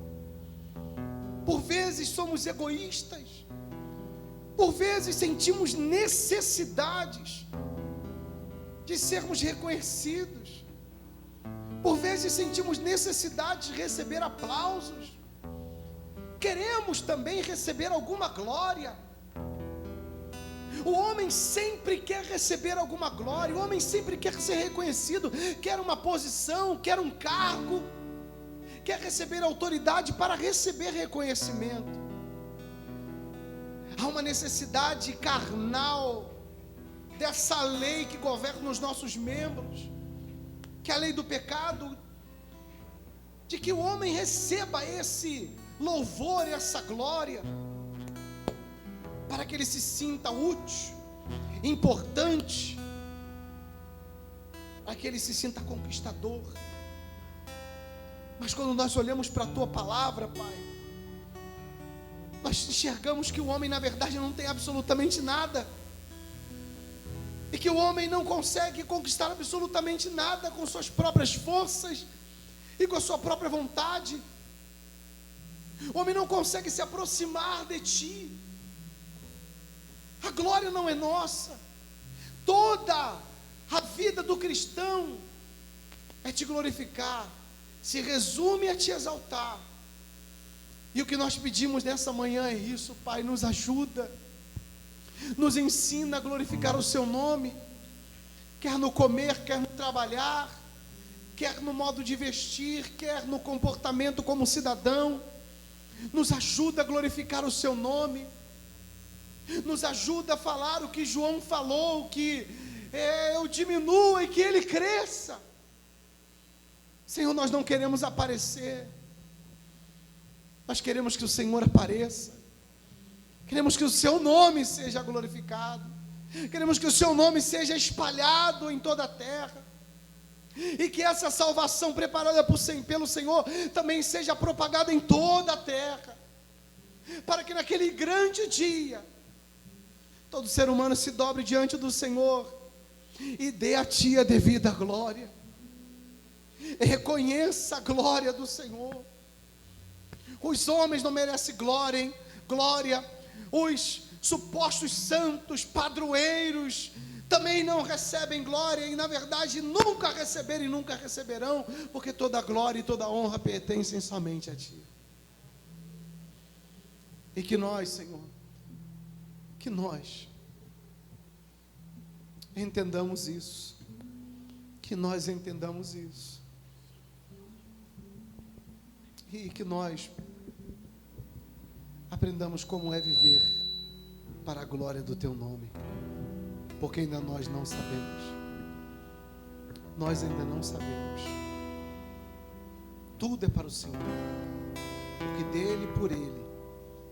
Por vezes somos egoístas, por vezes sentimos necessidades de sermos reconhecidos, por vezes sentimos necessidade de receber aplausos, queremos também receber alguma glória. O homem sempre quer receber alguma glória, o homem sempre quer ser reconhecido, quer uma posição, quer um cargo, quer receber autoridade para receber reconhecimento. Há uma necessidade carnal dessa lei que governa os nossos membros, que é a lei do pecado, de que o homem receba esse louvor, essa glória, para que ele se sinta útil, importante, para que ele se sinta conquistador. Mas quando nós olhamos para a Tua palavra, Pai, nós enxergamos que o homem na verdade não tem absolutamente nada, e que o homem não consegue conquistar absolutamente nada com suas próprias forças e com a sua própria vontade. O homem não consegue se aproximar de Ti. A glória não é nossa. Toda a vida do cristão é Te glorificar, se resume a Te exaltar. E o que nós pedimos nessa manhã é isso, Pai: nos ajuda, nos ensina a glorificar o Seu nome, quer no comer, quer no trabalhar, quer no modo de vestir, quer no comportamento como cidadão. Nos ajuda a glorificar o Seu nome, nos ajuda a falar o que João falou, que eu diminua e que Ele cresça. Senhor, nós não queremos aparecer, nós queremos que o Senhor apareça, queremos que o Seu nome seja glorificado, queremos que o Seu nome seja espalhado em toda a terra, e que essa salvação preparada pelo Senhor também seja propagada em toda a terra, para que naquele grande dia todo ser humano se dobre diante do Senhor e dê a Ti a devida glória, reconheça a glória do Senhor. Os homens não merecem glória, os supostos santos, padroeiros, também não recebem glória, e na verdade nunca receberam e nunca receberão, porque toda glória e toda honra pertencem somente a Ti. E que nós, Senhor, que nós entendamos isso, que nós entendamos isso, e que nós aprendamos como é viver para a glória do Teu nome, porque ainda nós não sabemos, tudo é para o Senhor, porque dEle, por Ele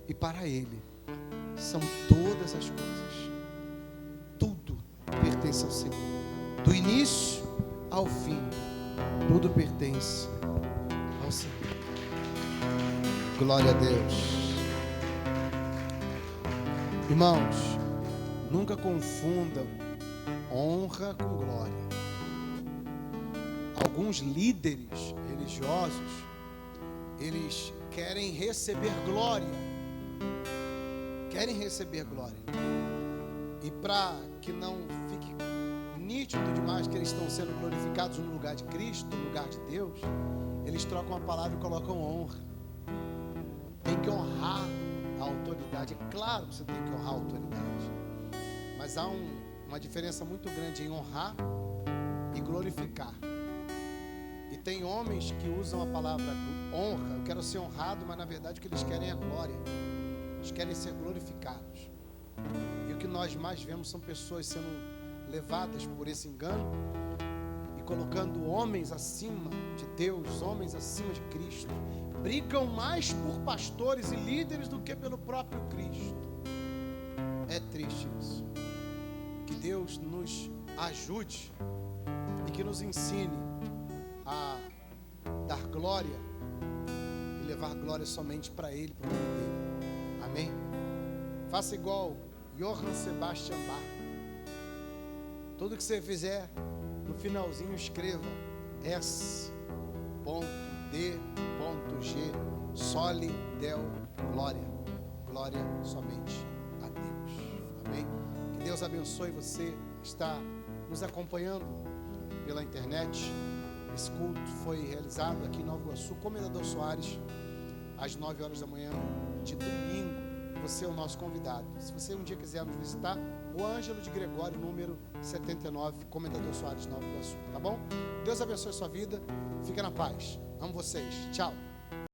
e para Ele são todas as coisas, tudo pertence ao Senhor, do início ao fim, tudo pertence ao Senhor. Glória a Deus. Irmãos, nunca confundam honra com glória. Alguns líderes religiosos, eles querem receber glória, e para que não fique nítido demais que eles estão sendo glorificados no lugar de Cristo, no lugar de Deus, eles trocam a palavra e colocam honra. Tem que honrar a autoridade. É claro que você tem que honrar a autoridade, mas há uma diferença muito grande em honrar e glorificar. E Tem homens que usam a palavra honra, eu quero ser honrado, mas na verdade o que eles querem é glória. Eles querem ser glorificados. E o que nós mais vemos são pessoas sendo levadas por esse engano e colocando homens acima de Deus, homens acima de Cristo. Brigam mais por pastores e líderes do que pelo próprio Cristo. É triste isso. Que Deus nos ajude e que nos ensine a dar glória e levar glória somente para Ele, para o nome dEle. Amém? Faça igual Johann Sebastian Bach. Tudo que você fizer, no finalzinho escreva S.D.G. Soli Deo Glória. Glória somente a Deus. Amém? Que Deus abençoe você que está nos acompanhando pela internet. Esse culto foi realizado aqui em Nova Iguaçu, Comendador Soares, às 9 horas da manhã de domingo. Você é o nosso convidado. Se você um dia quiser nos visitar, o Ângelo de Gregório, número 79, Comendador Soares, Nova Iguaçu. Tá bom? Deus abençoe a sua vida. Fica na paz. Amo vocês. Tchau.